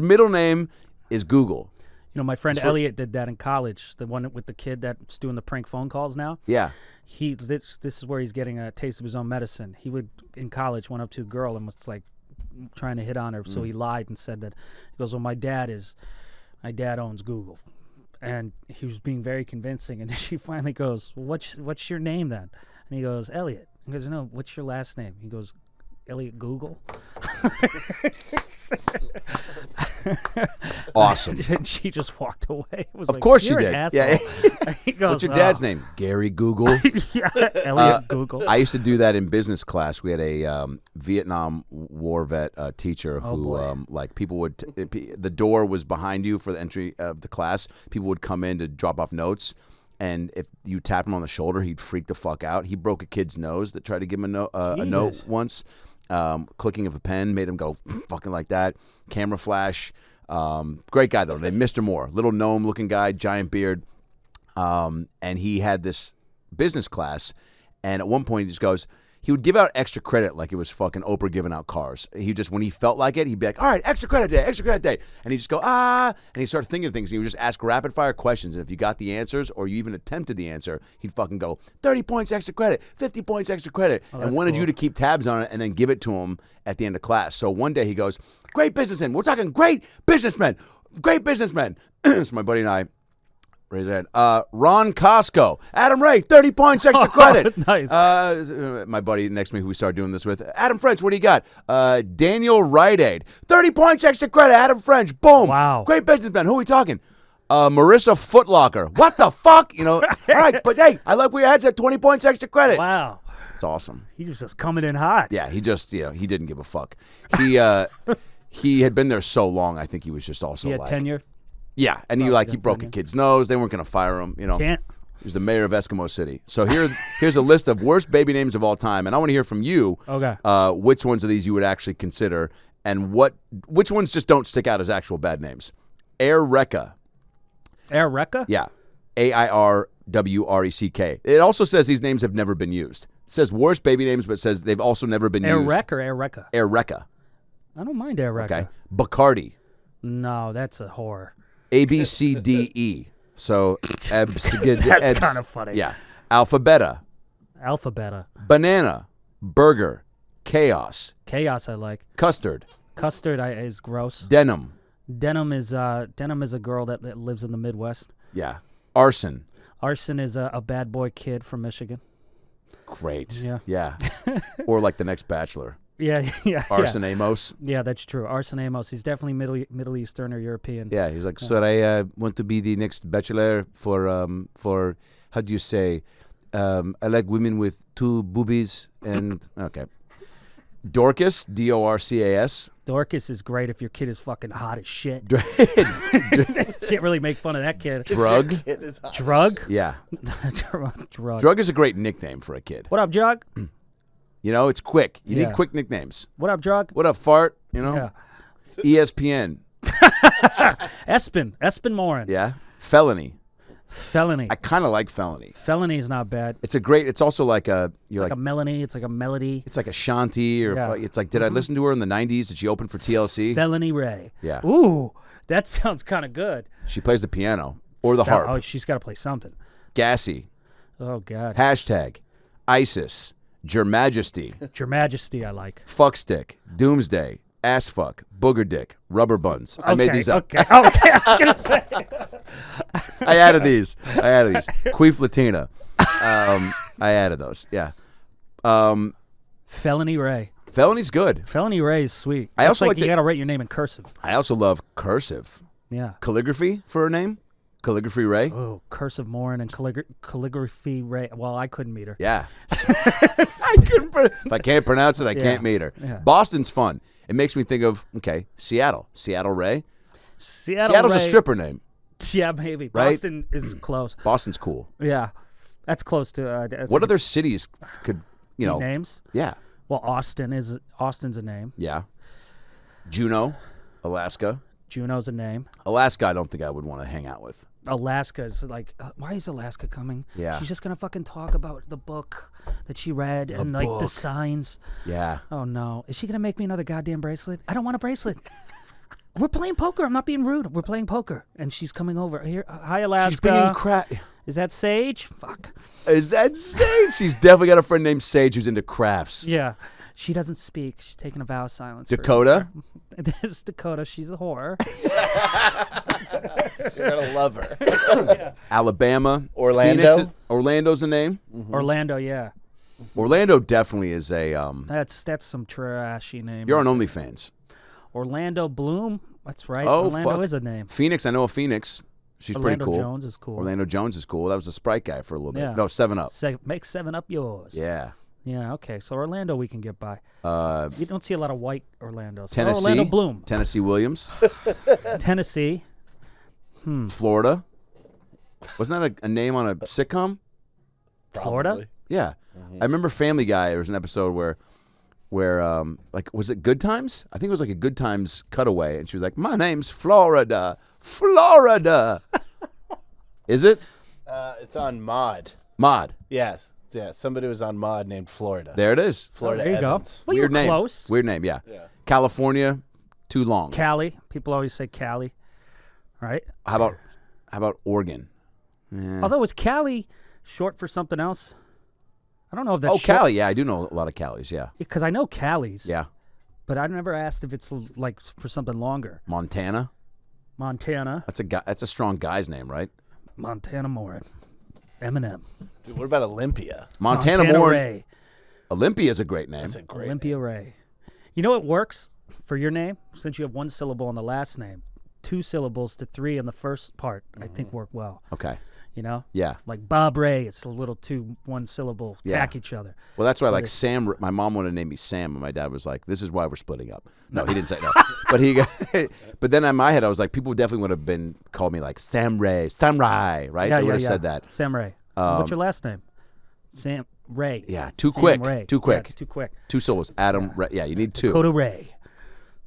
middle name is Google. You know, my friend Elliot did that in college. The one with the kid that's doing the prank phone calls now. Yeah. This is where he's getting a taste of his own medicine. He would, in college, went up to a girl and was like trying to hit on her. So he lied and said that. He goes, well, my dad owns Google. And he was being very convincing. And she finally goes, well, what's your name then? And he goes, Elliot. He goes, no, what's your last name? He goes, Elliot Google. Awesome. And she just walked away. Of course she did. Yeah. He goes, what's your dad's name? Gary Google. Yeah, Elliot Google. I used to do that in business class. We had a Vietnam War vet teacher who, like, people would. The door was behind you for the entry of the class. People would come in to drop off notes. And if you tap him on the shoulder, he'd freak the fuck out. He broke a kid's nose that tried to give him a note once. Clicking of a pen made him go fucking like that. Camera flash. Great guy, though. Named Mr. Moore. Little gnome-looking guy, giant beard. And he had this business class. And at one point, he just goes, he would give out extra credit like it was fucking Oprah giving out cars. He just, when he felt like it, he'd be like, all right, extra credit day. And he'd just go, and he'd start thinking of things. And he would just ask rapid fire questions. And if you got the answers or you even attempted the answer, he'd fucking go, 30 points extra credit, 50 points extra credit. And wanted you to keep tabs on it and then give it to him at the end of class. So one day he goes, great businessmen. We're talking great businessmen. So my buddy and I, raise your hand. Ron Costco. Adam Ray, 30 points extra credit. Nice. My buddy next to me who we started doing this with. Adam French, what do you got? Daniel Rite Aid. 30 points extra credit. Adam French. Boom. Wow. Great businessman. Who are we talking? Marissa Footlocker. What the fuck? You know, all right, but hey, I like where your head's at. 20 points extra credit. Wow. It's awesome. He was just coming in hot. Yeah, he just, he didn't give a fuck. He had been there so long, I think he was just also He had tenure? Yeah, and he broke a kid's nose. They weren't going to fire him, you know. Can't. He was the mayor of Eskimo City. So here's a list of worst baby names of all time, and I want to hear from you. Okay. Which ones of these you would actually consider, and which ones just don't stick out as actual bad names? Airwrecker. Airwrecker? Yeah. AIRWRECK. It also says these names have never been used. It says worst baby names, but it says they've also never been used. Airwreck or Airwrecker? Airwrecker. I don't mind Airwrecker. Okay. Bacardi. No, that's a horror. ABCDE. So, That's kind of funny. Yeah. Alphabeta. Alphabeta. Banana. Burger. Chaos. Chaos I like. Custard. Custard is gross. Denim. Denim is a girl that lives in the Midwest. Yeah. Arson. Arson is a bad boy kid from Michigan. Great. Yeah. Yeah. Or like the next Bachelor. Yeah. Arson Amos. Yeah, that's true. Arson Amos. He's definitely Middle Eastern or European. Yeah, he's like, sir, I want to be the next Bachelor for how do you say, I like women with 2 boobies and okay. Dorcas, Dorcas. Dorcas is great if your kid is fucking hot as shit. Can't really make fun of that kid. Drug. Drug? Yeah. Drug. Drug is a great nickname for a kid. What up, Drug? You know, it's quick. You Yeah. need quick nicknames. What up, Drug? What up, fart? You know? Yeah. ESPN. Espen Morin. Yeah. Felony. Felony. I kind of like Felony. Felony is not bad. It's also like a, It's like a melody. It's like a melody. it's like a shanty or Yeah. it's like, did I listen to her in the 90s? Did she open for TLC? Felony Ray. Yeah. Ooh, that sounds kind of good. She plays the piano or the harp. Oh, she's got to play something. Gassy. Oh, God. Hashtag. ISIS. Your Majesty. Your Majesty, I like. Fuckstick. Doomsday. Ass fuck. Booger dick. Rubber buns. I made these up. Okay. Okay. I was going to say. I added these. Queef Latina. I added those. Yeah. Felony Ray. Felony's good. Felony Ray is sweet. I also like you got to write your name in cursive. I also love cursive. Yeah. Calligraphy for her name. Calligraphy Ray. Oh, cursive Morin and calligraphy Ray. Well, I couldn't meet her. Yeah. I couldn't. If I can't pronounce it, I can't meet her. Yeah. Boston's fun. It makes me think of Seattle. Seattle Ray. Seattle's Ray. A stripper name. Yeah, maybe. Right? Boston is close. Boston's cool. Yeah, that's close to. What other cities could names? Yeah. Well, Austin's a name. Yeah. Juneau, Alaska. Juneau's a name. Alaska, I don't think I would want to hang out with. Alaska is like, why is Alaska coming? Yeah. She's just gonna fucking talk about the book that she read and like the signs. Yeah. Oh no, is she gonna make me another goddamn bracelet? I don't want a bracelet. We're playing poker. I'm not being rude. We're playing poker, and she's coming over here. Hi, Alaska. She's bringing crap. Is that Sage? Fuck. Is that Sage? She's definitely got a friend named Sage who's into crafts. Yeah. She doesn't speak. She's taking a vow of silence. Dakota? This is Dakota. She's a whore. You're gonna love her. Yeah. Alabama. Orlando? Phoenix, Orlando's a name. Mm-hmm. Orlando, yeah. Orlando definitely is a... That's some trashy name. You're on OnlyFans. Orlando Bloom. That's right. Oh, Orlando fuck. is a name. Phoenix, I know a Phoenix. She's Orlando pretty cool. Jones is cool. Orlando Jones is cool. That was the Sprite guy for a little bit. Yeah. No, 7-Up. Make 7-Up yours. Yeah. Yeah, okay. So Orlando we can get by. You don't see a lot of white Orlandos. Tennessee. Orlando Bloom. Tennessee Williams. Tennessee. Florida. Wasn't that a name on a sitcom? Florida? Probably. Yeah. I remember Family Guy. There was an episode where like, was it Good Times? I think it was like a Good Times cutaway. And she was like, my name's Florida. Florida. Is it? It's on Mod. Mod. Yes. Yeah. Somebody was on Mod named Florida. There it is. Florida There you Evans. go. Well, Weird you're name. close. Weird name, yeah. Yeah. California, too long. Cali. People always say Cali. Right? How about Oregon? Although is Cali short for something else? I don't know if that's Cali. Yeah, I do know a lot of Calis, yeah. Because I know Cali's. Yeah. But I never asked if it's like for something longer. Montana. Montana. That's a strong guy's name, right? Montana Morin. Eminem. Dude, what about Olympia? Montana Morin. Ray. Olympia is a great name. That's a great Olympia Ray. You know what works for your name? Since you have one syllable in the last name, 2 syllables to 3 in the first part, I think work well. Okay. You know? Yeah. Like Bob Ray, it's a little 2 one syllable tack each other. Well, that's why, like Sam. My mom wanted to name me Sam, and my dad was like, "This is why we're splitting up." No, he didn't say no, but he. But then in my head, I was like, people definitely would have called me like Sam Ray, Samurai, right? Yeah, they would have yeah. said that. Sam Ray. What's your last name? Sam Ray. Yeah, too Sam quick. Ray. Too quick. Yeah, it's too quick. 2 syllables. Adam. Ray. Yeah, you need 2. Dakota Ray.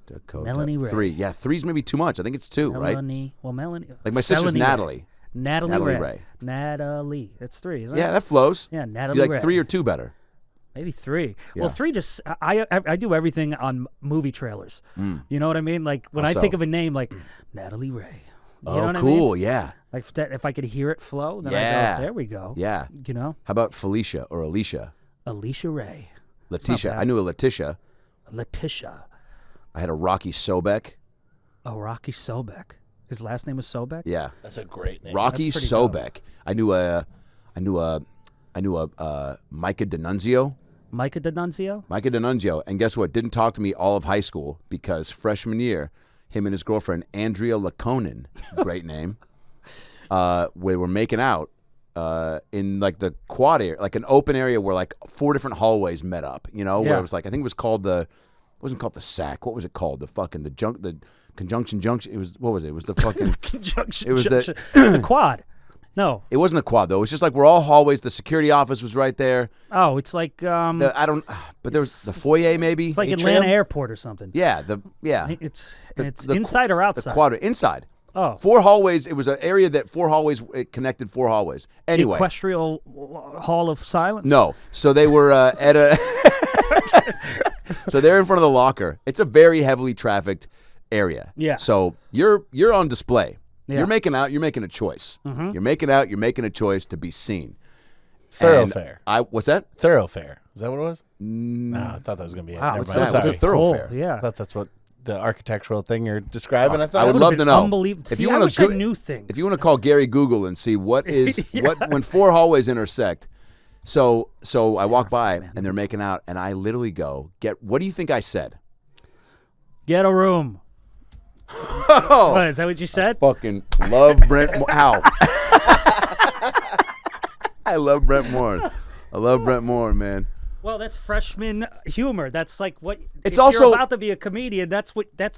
Dakota. Melanie Ray. 3. Yeah, 3's maybe too much. I think it's 2, right? Melanie. Well, Melanie. Like my sister's Felony Natalie. Ray. Natalie Ray. Ray. Natalie. That's 3, isn't it? Yeah, that flows. Yeah, Natalie You like Ray. 3 or 2 better? Maybe 3. Yeah. Well, 3 just I do everything on movie trailers. You know what I mean? Like when How I so? think of a name like Natalie Ray. You know Oh, what I cool. mean? Yeah. Like if I could hear it flow, then I Yeah. go, there we go. Yeah. You know? How about Felicia or Alicia? Alicia Ray. Letitia. bad. I knew a Letitia. Letitia. I had a Rocky Sobek. Oh, Rocky Sobek. His last name was Sobek? Yeah. That's a great name. Rocky That's pretty Sobek. I knew a Micah D'Annunzio. Micah D'Annunzio? Micah D'Annunzio. And guess what? Didn't talk to me all of high school because freshman year, him and his girlfriend, Andrea Laconin, great name, we were making out in like the quad area, like an open area where like 4 different hallways met up. You know, where it was like I think it was called it wasn't called the sack. What was it called? The conjunction junction. It was what was it? It was the fucking conjunction. It was junction. The quad. No, it wasn't the quad though. It was just like we're all hallways. The security office was right there. Oh, it's like but there was the foyer maybe. It's like Atlanta Airport or something. Yeah, It's inside or outside. The quad inside. Oh. 4 hallways. It was an area that 4 hallways it connected 4 hallways. Anyway, Equestrial Hall of Silence. No, so they were at a. So they're in front of the locker. It's a very heavily trafficked area. Yeah. So you're on display. Yeah. You're making out. You're making a choice. Mm-hmm. You're making out. You're making a choice to be seen. Thoroughfare. What's that? Thoroughfare. Is that what it was? No, I thought that was going to be it. Wow, Never it's mind. What's a thoroughfare? Cool. Yeah. I thought that's what the architectural thing you're describing. I thought I would love to know. Unbelievable. If See, you I want wish I knew things. If you want to call Gary Google and see what is when 4 hallways intersect. So I walk by and they're making out and I literally go, what do you think I said? Get a room. Oh, What, is that what you said? fucking love Brent. Ow. I love Brent Morin. I love Brent Morin, man. Well, that's freshman humor. That's like what. It's if also you're about to be a comedian. That's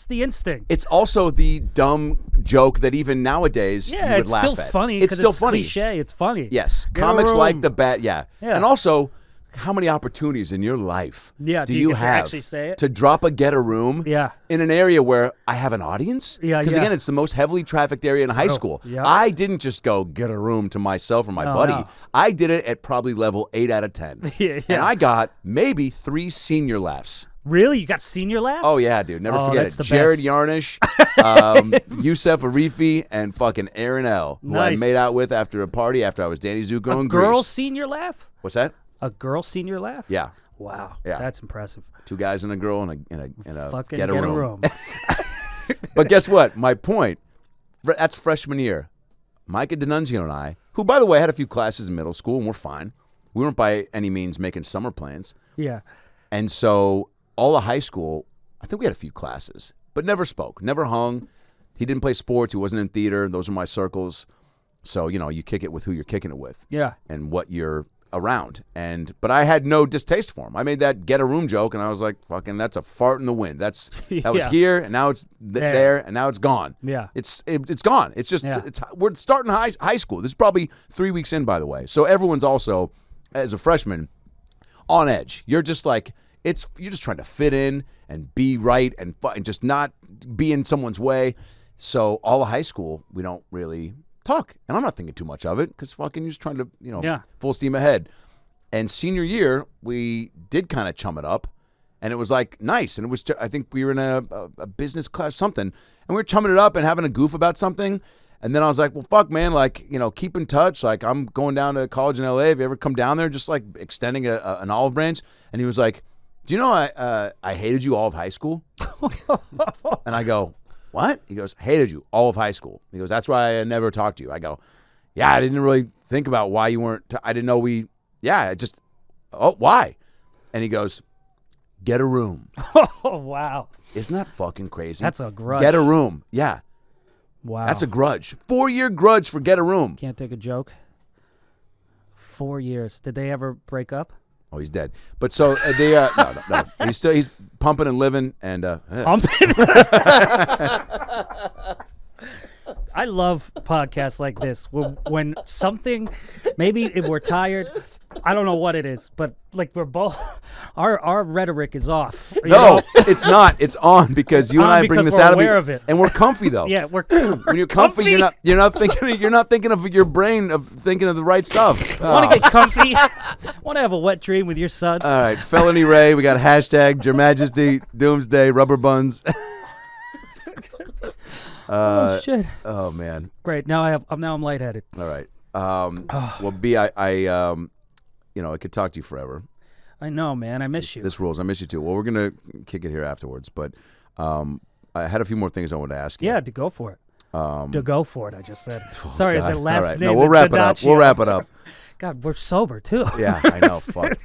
the instinct. It's also the dumb joke that even nowadays you would it's laugh still at. funny. It's still funny. Cliche. It's funny. Yes, Get a comics like room. the bat. Yeah, Yeah. and also. How many opportunities in your life do you you get to have actually say it? to drop a get a room Yeah. in an area where I have an audience? Yeah, Because yeah. again, it's the most heavily trafficked area in high true. school. Yeah. I didn't just go get a room to myself or my buddy. no. I did it at probably level 8 out of 10. Yeah. And I got maybe 3 senior laughs. Really? You got senior laughs? Oh, yeah, dude. Never forget that's it. the Jared best. Yarnish, Yusef Arifi, and fucking Aaron L., who I Nice. made out with after a party after I was Danny Zuko in Girl Greece. senior laugh? What's that? A girl senior laugh? Yeah. Wow. Yeah. That's impressive. 2 guys and a girl in a Fucking get a room. room. But guess what? My point, that's freshman year. Micah D'Annunzio and I, who, by the way, had a few classes in middle school, and we're fine. We weren't by any means making summer plans. Yeah. And so all of high school, I think we had a few classes, but never spoke, never hung. He didn't play sports. He wasn't in theater. Those are my circles. So, you kick it with who you're kicking it with. Yeah. And what you're around. But I had no distaste for him. I made that get a room joke, and I was like, fucking, that's a fart in the wind. That was Yeah. here, and now it's there, and now it's gone. Yeah. It's gone. It's just we're starting high school. This is probably 3 weeks in, by the way. So everyone's also, as a freshman, on edge. You're just like you're just trying to fit in and be right and just not be in someone's way. So all of high school, we don't really talk, and I'm not thinking too much of it because fucking you're just trying to full steam ahead. And senior year we did kind of chum it up, and it was like nice, and it was I think we were in a business class something, and we were chumming it up and having a goof about something. And then I was like, well, fuck, man, like, keep in touch. Like, I'm going down to college in LA. Have you ever come down there? Just like extending an olive branch. And he was like, do you know I hated you all of high school? And I go, what? He goes, hated you all of high school. He goes, that's why I never talked to you. I go, yeah, I didn't really think about why you weren't. I didn't know why? And he goes, get a room. Oh, wow. Isn't that fucking crazy? That's a grudge. Get a room. Yeah. Wow. That's a grudge. 4-year grudge for get a room. Can't take a joke. 4 years. Did they ever break up? Oh, he's dead. But so no. He's pumping and living and Pumping. I love podcasts like this when something, maybe we're tired. I don't know what it is, but like we're both, our rhetoric is off. You know? It's not. It's on because you and I bring because this we're out aware of of it. and we're comfy though. Yeah, we're When you're comfy, you're not thinking of your brain of thinking of the right stuff. Want to get comfy? Want to have a wet dream with your son? All right, Felony Ray. We got hashtag Your Majesty Doomsday Rubber Buns. Oh shit! Oh man. Great. Now I'm lightheaded. All right. Well, B, I could talk to you forever. I know, man. I miss you. This rules. I miss you too. Well, we're gonna kick it here afterwards, but I had a few more things I wanted to ask you. Yeah, to go for it. To go for it. I just said. Sorry, is God. it last All right. name? No, we'll wrap it up. Tadaccio? We'll wrap it up. God, we're sober too. Yeah, I know. Fuck.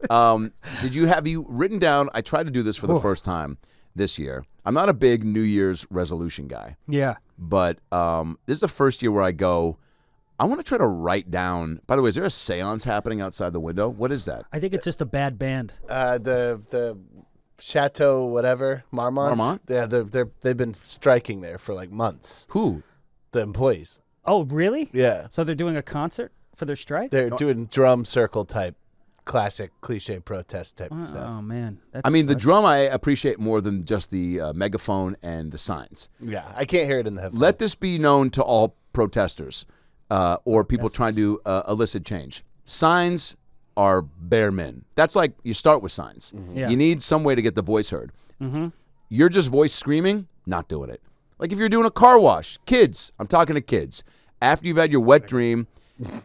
Have you written down? I tried to do this for the first time this year. I'm not a big New Year's resolution guy. Yeah. But this is the first year where I go, I want to try to write down. By the way, is there a seance happening outside the window? What is that? I think it's just a bad band. The Chateau whatever Marmont. Yeah, they've been striking there for like months. Who? The employees. Oh, really? Yeah. So they're doing a concert for their strike? They're doing drum circle type, classic cliche protest type stuff. Oh man, I mean, the drum I appreciate more than just the megaphone and the signs. Yeah, I can't hear it in the headphones. Let this be known to all protesters or people trying to elicit change. Signs are bare min. That's like you start with signs. Mm-hmm. Yeah. You need some way to get the voice heard. Mm-hmm. You're just voice screaming, not doing it. Like if you're doing a car wash, kids. I'm talking to kids. After you've had your wet dream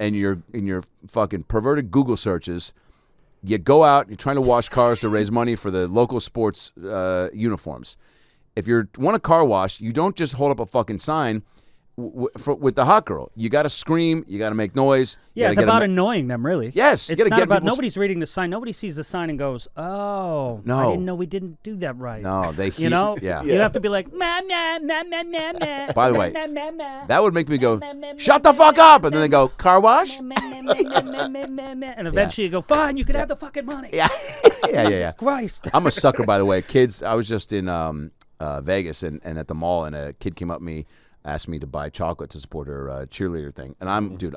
and your fucking perverted Google searches, you go out. You're trying to wash cars to raise money for the local sports uniforms. If you want a car wash, you don't just hold up a fucking sign. With the hot girl, you got to scream, you got to make noise. Yeah, it's about annoying them, really. Yes, it's not about nobody's reading the sign. Nobody sees the sign and goes, "Oh, no, I didn't know we didn't do that right." No, they, you know, yeah. You have to be like, "Nah, nah, nah, nah, nah, nah." By the way, that would make me go, "Shut the fuck up," and then they go, "Car wash," and eventually you go, "Fine, you can have the fucking money." Yeah, yeah. Jesus Christ. I'm a sucker, by the way. Kids, I was just in Vegas and at the mall, and a kid came up to me. Asked me to buy chocolate to support her cheerleader thing. And I'm, dude,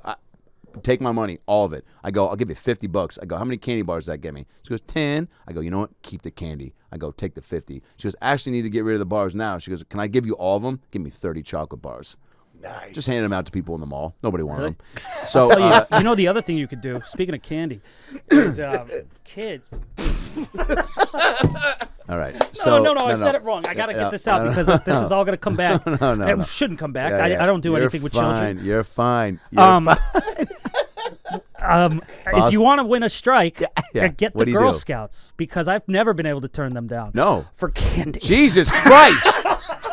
take my money, all of it. I go, I'll give you $50. I go, how many candy bars does that get me? She goes, 10. I go, you know what? Keep the candy. I go, take the 50. She goes, actually need to get rid of the bars now. She goes, can I give you all of them? Give me 30 chocolate bars. Nice. Just handing them out to people in the mall. Nobody wanted Really? them. So, you know the other thing you could do, speaking of candy, is kids. All right. So, no, I said it wrong. I got to get this out because this is all going to come back. No. It shouldn't come back. Yeah. I don't do anything with children. You're fine. If you want to win a strike, get What the do you Girl do? Scouts because I've never been able to turn them down. No. For candy. Jesus Christ.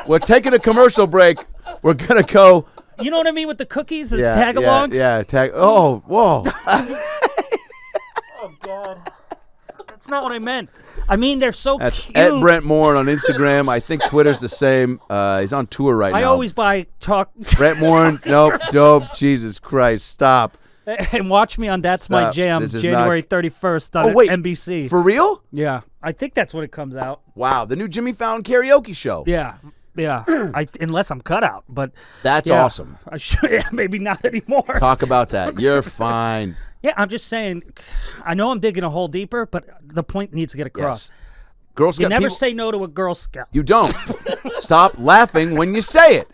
We're taking a commercial break. We're going to go. You know what I mean with the cookies and tag-alongs? Yeah. Oh, whoa. Oh, God. That's not what I meant. I mean, they're so That's cute. at Brent Morin on Instagram. I think Twitter's the same. He's on tour right now. I always buy Brent Morin. Nope. Dope. Jesus Christ. Stop. And watch me on That's My Stop. Jam, This is January 31st on NBC. For real? Yeah. I think that's when it comes out. Wow. The new Jimmy Fallon karaoke show. Yeah. Unless I'm cut out, but That's awesome. I should, maybe not anymore. Talk about that. You're fine. Yeah, I'm just saying. I know I'm digging a hole deeper, but the point needs to get across. Yes. Girl Scout. You never people, say no to a Girl Scout. You don't. Stop laughing when you say it.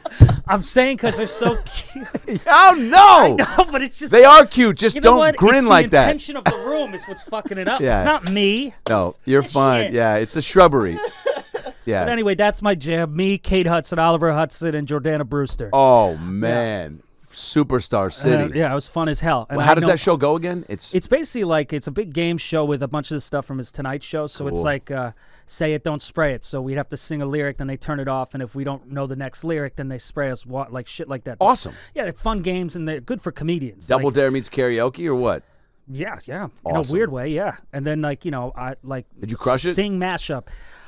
I'm saying because they're so cute. Oh no! No, but it's just they are cute. Just you know don't what? grin it's like the that. The intention of the room is what's fucking it up. Yeah. It's not me. No, you're fine. Shit. Yeah, it's a shrubbery. Yeah. But anyway, that's my jam. Me, Kate Hudson, Oliver Hudson, and Jordana Brewster. Oh man, Superstar City. Yeah, it was fun as hell. And Well, how does that show go again? It's basically like it's a big game show with a bunch of the stuff from his Tonight Show. So it's like say it, don't spray it. So we'd have to sing a lyric, then they turn it off, and if we don't know the next lyric, then they spray us like shit like that. Awesome. Yeah, they're fun games and they're good for comedians. Double like, Dare meets karaoke or what? Yeah. Awesome. In a weird way, yeah. And then I Did you crush it? Sing mashup.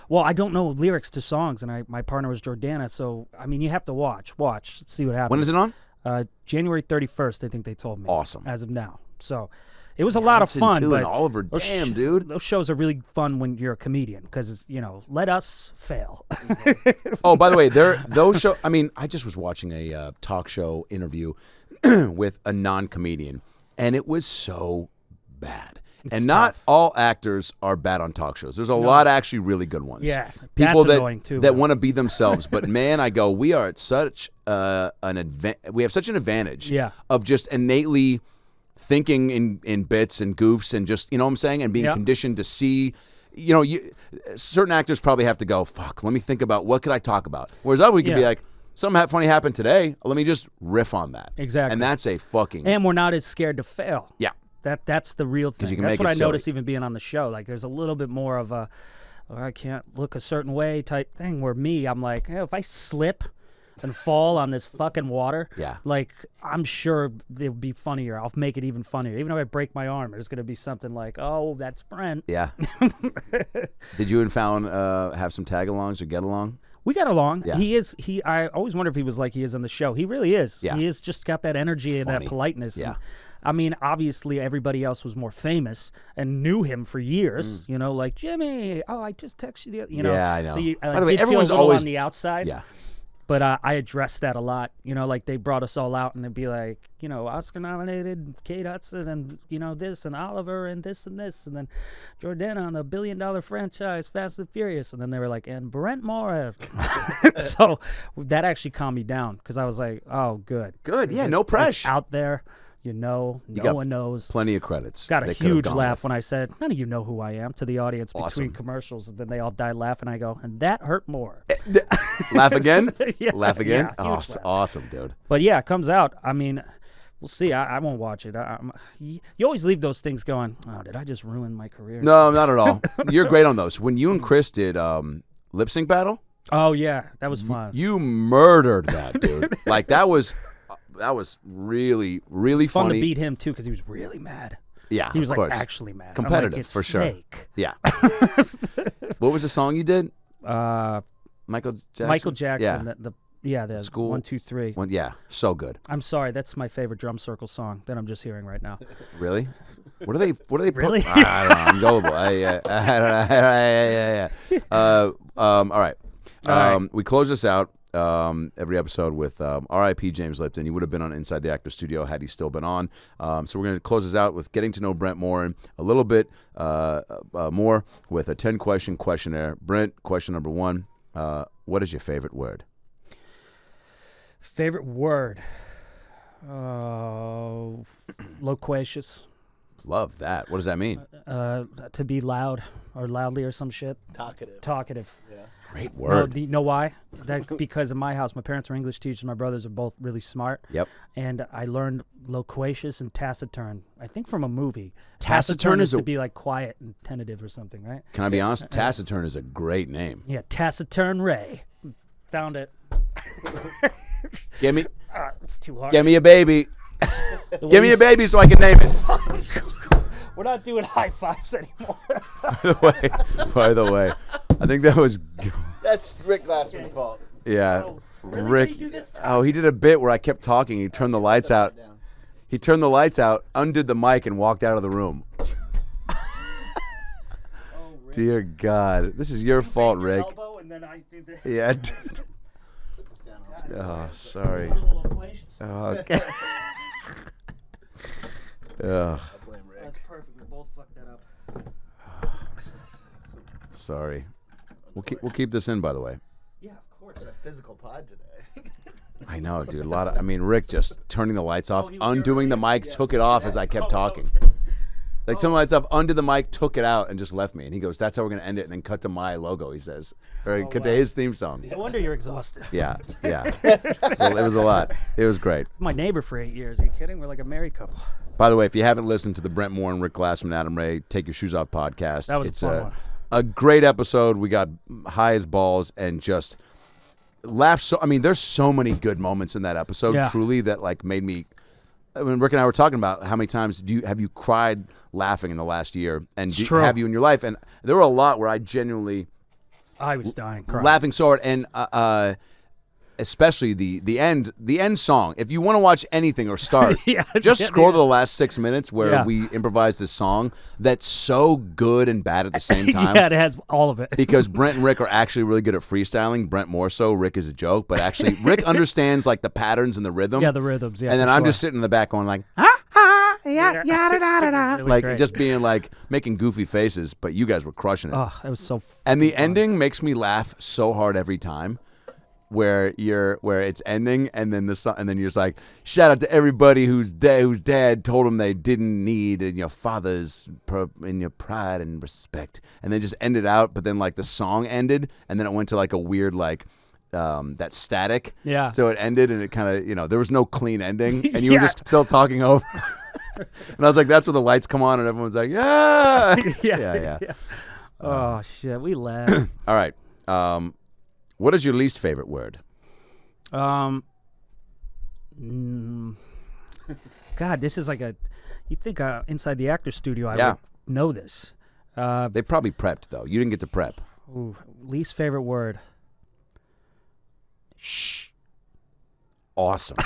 Well, I don't know lyrics to songs, and my partner was Jordana, so I mean you have to watch, see what happens. When is it on? January 31st, I think they told me. Awesome. As of now. So it was a lot of Hudson, fun. too, but and Oliver, damn, dude. Those shows are really fun when you're a comedian because, let us fail. Oh, by the way, those show. I mean, I just was watching a talk show interview with a non-comedian, and it was so bad. And not all actors are bad on talk shows. There's a lot actually really good ones. Yeah, people that's annoying too. That want to be themselves. But man, I go, we are at such we have such an advantage. Of just innately thinking in bits and goofs and just, you know what I'm saying, and being conditioned to see. Certain actors probably have to go, fuck, let me think about what could I talk about. Whereas others, we could be like, something funny happened today. Let me just riff on that. Exactly. And that's a fucking. And we're not as scared to fail. Yeah. That's the real thing. You can That's make what it I noticed silly. even being on the show. Like there's a little bit more of a, I can't look a certain way type thing. Where me, I'm like, if I slip and fall on this fucking water, like I'm sure it'll be funnier. I'll make it even funnier. Even if I break my arm, there's gonna be something like, oh, that's Brent. Yeah. Did you and Fallon have some tag-alongs or get-along? We got along. Yeah. He is. I always wonder if he was like he is on the show. He really is. Yeah. He is just got that energy and that politeness. Yeah. And, I mean, obviously, everybody else was more famous and knew him for years. You know, like Jimmy. Oh, I just texted you. You know. Yeah, I know. So you, By the way, did everyone's feel a little always on the outside. Yeah. But I addressed that a lot. You know, like they brought us all out and they'd be like, you know, Oscar-nominated Kate Hudson and, you know, this and Oliver and this and this. And then Jordana on the $1 billion franchise, Fast and Furious. And then they were like, and Brent Morin. So that actually calmed me down because I was like, oh, good. Good. Yeah, no pressure. Out there. You know, no one knows. Plenty of credits. Got a huge laugh when I said, none of you know who I am, to the audience between commercials. And then they all died laughing. I go, and that hurt more. Laugh again? Yeah, Laugh again? Yeah, awesome, dude. But yeah, it comes out. I mean, we'll see. I won't watch it. You always leave those things going, oh, did I just ruin my career? No, not at all. You're great on those. When you and Chris did Lip Sync Battle? Oh, yeah. That was fun. You murdered that, dude. Like, that was really, really fun funny. To beat him, too, because he was really mad. Yeah, he was of like course. actually mad. Competitive, I'm like, it's for sure. Fake. Yeah. What was the song you did? Michael Jackson. Michael Jackson. Yeah. The School 1, 2, 3. Yeah, so good. I'm sorry, that's my favorite drum circle song that I'm just hearing right now. Really? What are they? Really? I don't know. I'm gullible. All right. We close this out. Every episode with R.I.P. James Lipton. He would have been on Inside the Actor Studio had he still been on. So we're going to close this out with getting to know Brent Morin a little bit more with a 10-question questionnaire. Brent, question number 1. What is your favorite word? Favorite word? Loquacious. Love that. What does that mean? To be loud or loudly or some shit. Talkative. Yeah. Great word. You know why? Because in my house, my parents are English teachers. My brothers are both really smart. Yep. And I learned loquacious and taciturn, I think from a movie. Taciturn is to be like quiet and tentative or something, right? Can I be honest? Taciturn is a great name. Yeah, Taciturn Ray. Found it. Give me. It's too hard. Give me a baby. Give me a baby so I can name it. We're not doing high fives anymore. By the way, I think that was. That's Rick Glassman's fault. Yeah, Oh, really? Rick. Did he do this? Oh, he did a bit where I kept talking. He turned the lights out. He turned the lights out, undid the mic, and walked out of the room. Dear God, this is your fault, Rick. Elbow and then I do this. Yeah. Oh, sorry. Okay. Ugh. That's perfect. We both fucked that up. Sorry. We'll keep this in, by the way. Yeah, of course. A physical pod today. I know, dude. Rick just turning the lights off, he was undoing the mic, took it off as I kept talking. Like, turned the lights off, undid the mic, took it out, and just left me. And he goes, that's how we're going to end it, and then cut to my logo, he says. Or cut to his theme song. No wonder you're exhausted. Yeah. So it was a lot. It was great. My neighbor for 8 years. Are you kidding? We're like a married couple. By the way, if you haven't listened to the Brent Morin, Rick Glassman, Adam Ray, Take Your Shoes Off podcast, That was it's a fun one. A great episode. We got high as balls and just laughed. There's so many good moments in that episode, truly, that like made me. Rick and I were talking about how many times have you cried laughing in the last year, and have you in your life? And there were a lot where I genuinely, I was dying, crying. laughing so hard, and especially the end song. If you want to watch anything or start, just scroll to the last 6 minutes where we improvise this song that's so good and bad at the same time. Yeah, it has all of it. Because Brent and Rick are actually really good at freestyling. Brent more so. Rick is a joke, but actually Rick understands like the patterns and the rhythm. Yeah, the rhythms. Yeah, and then I'm just sitting in the back going like, yeah, yada da da. Really like great. just being like making goofy faces, but you guys were crushing it. Oh, it was so. And the ending makes me laugh so hard every time. Where it's ending, and then and you're just like, shout out to everybody whose dad told them they didn't need in your father's in your pride and respect, and they just ended out. But then like the song ended, and then it went to like a weird like that static. Yeah. So it ended, and it kind of there was no clean ending, and you were just still talking over. And I was like, that's where the lights come on, and everyone's like, yeah. Yeah. Oh shit, we laughed. All right. What is your least favorite word? God, this is like you think inside the actor studio I would know this. They probably prepped, though. You didn't get to prep. Least favorite word. Shh. Awesome.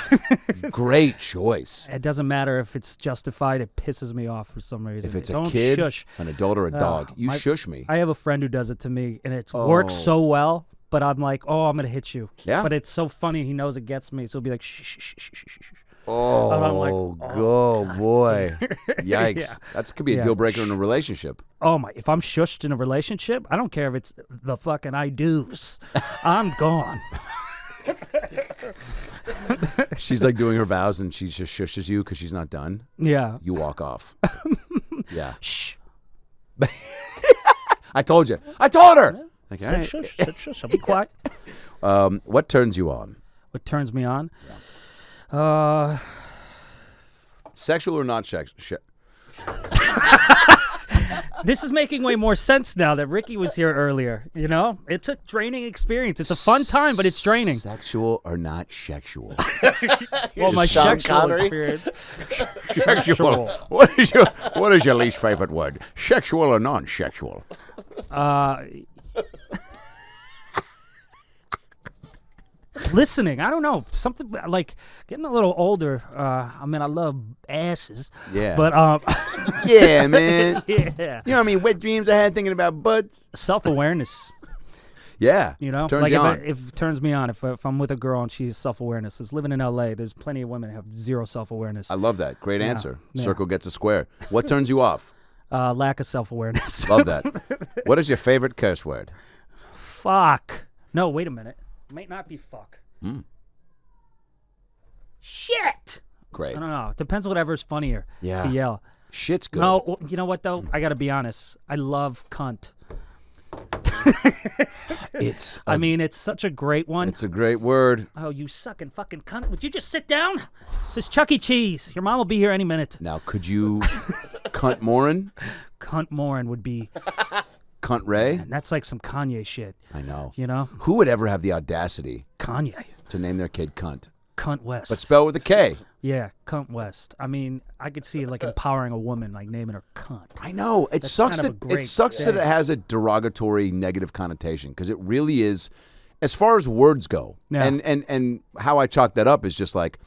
Great choice. It doesn't matter if it's justified. It pisses me off for some reason. If it's Don't a kid, shush. an adult, or a dog, you shush me. I have a friend who does it to me, and it works so well. But I'm like, oh, I'm gonna hit you. Yeah. But it's so funny. He knows it gets me, so he'll be like, shh, shh, shh, shh, shh, shh. Oh, and I'm like, oh boy. Yikes. Yeah. That could be a deal breaker in a relationship. Oh my! If I'm shushed in a relationship, I don't care if it's the fucking I do's. I'm gone. She's like doing her vows and she just shushes you because she's not done. Yeah. You walk off. Yeah. Shh. I told you. I told her. Like, Said shush. Said shush. I'll be quiet. What turns you on? What turns me on? Sexual or not sexual? This is making way more sense now that Ricky was here earlier. You know, it's a draining experience. It's a fun time, but it's draining. Sexual or not sexual? Well, my Sean sexual Connery? experience. Sexual. What is your least favorite word? Sexual or non-sexual? Listening, I don't know, something like getting a little older. I mean, I love asses. Yeah. But Yeah, man. yeah, You know what I mean? Wet dreams I had thinking about butts. self-awareness. Yeah. You know, Turns like you on. if it turns me on, if I'm with a girl and she's self-awareness. Because living in LA, there's plenty of women that have zero self-awareness. I love that. Great answer. Yeah. Circle gets a square. What turns you off? Lack of self-awareness. Love that. What is your favorite curse word? Fuck. No, wait a minute. Might not be fuck. Shit. Great. I don't know. It depends whatever's funnier Yeah. to yell. Shit's good. No, you know what though? I got to be honest. I love cunt. I mean, it's such a great one. It's a great word. Oh, you sucking fucking cunt. Would you just sit down? This is Chuck E. Cheese. Your mom will be here any minute. Now, could you cunt Morin? Cunt Morin would be, Cunt Ray? and that's like some Kanye shit. I know. You know? Who would ever have the audacity Kanye. to name their kid cunt? Cunt West. But spell with a K. Yeah, Cunt West. I mean, I could see like empowering a woman, like naming her cunt. I know. It sucks kind of a that great that it has a derogatory negative connotation because it really is as far as words go. Yeah. And how I chalk that up is just like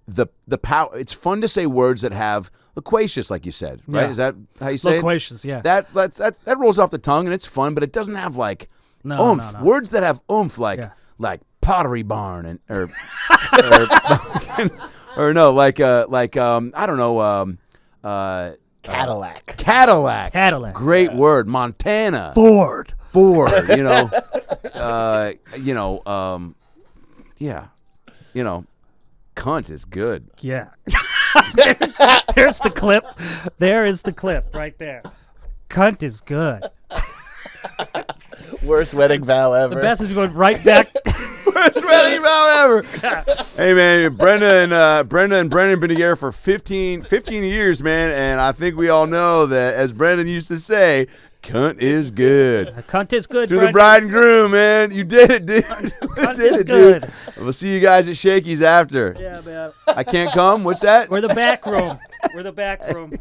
the power. It's fun to say words that have loquacious, like you said, right? Yeah. Is that how you say Loquacious, it? yeah. That rolls off the tongue and it's fun, but it doesn't have like oomph. No. Words that have oomph, like Yeah. Pottery Barn and or no, like I don't know, Cadillac. Cadillac. Great word. Montana. Ford. You know. Yeah. You know, cunt is good. Yeah. there's the clip. There is the clip right there. Cunt is good. Worst wedding vow ever. The best is going right back. Worst wedding vow ever. Hey man, Brenda and Brendan have been together for 15 years, man, and I think we all know that, as Brendan used to say, cunt is good. Cunt is good, To the Brendan. bride and groom, man. You did it, dude. Cunt did is it, good. dude. We'll see you guys at Shakey's after. Yeah, man. I can't come? What's that? We're the back room. We're the back room.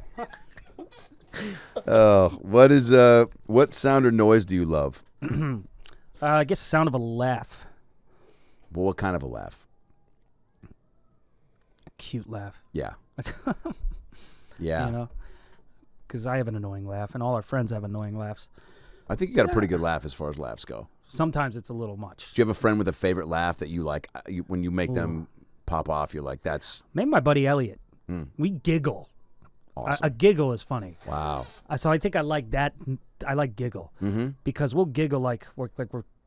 Oh, what sound or noise do you love? I guess the sound of a laugh. Well, what kind of a laugh? A cute laugh. Yeah. Yeah. You know? Because I have an annoying laugh, and all our friends have annoying laughs. I think you got a pretty good laugh as far as laughs go. Sometimes it's a little much. Do you have a friend with a favorite laugh that you like? When you make them pop off, you're like, that's Maybe my buddy Elliot. We giggle. awesome. A giggle is funny. Wow. So I think I like that. I like giggle because we'll giggle like we're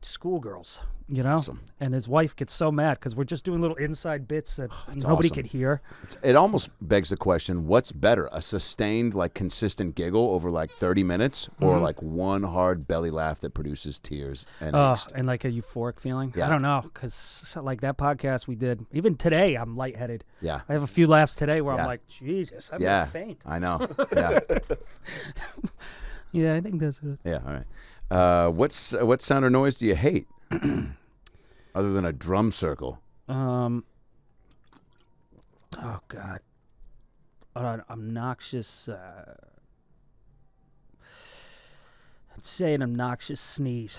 schoolgirls, you know. Awesome. And his wife gets so mad because we're just doing little inside bits that nobody awesome. could hear. It almost begs the question, what's better, a sustained, like, consistent giggle over, like, 30 minutes or, like, one hard belly laugh that produces tears and angst? And like a euphoric feeling. Yeah. I don't know because like that podcast we did, even today I'm lightheaded. Yeah. I have a few laughs today where Yeah. I'm like, Jesus, I'm Yeah. gonna faint. I know. Yeah. Yeah, I think that's it. Yeah, all right. What sound or noise do you hate? Other than a drum circle. Oh God, an obnoxious. I'd say an obnoxious sneeze.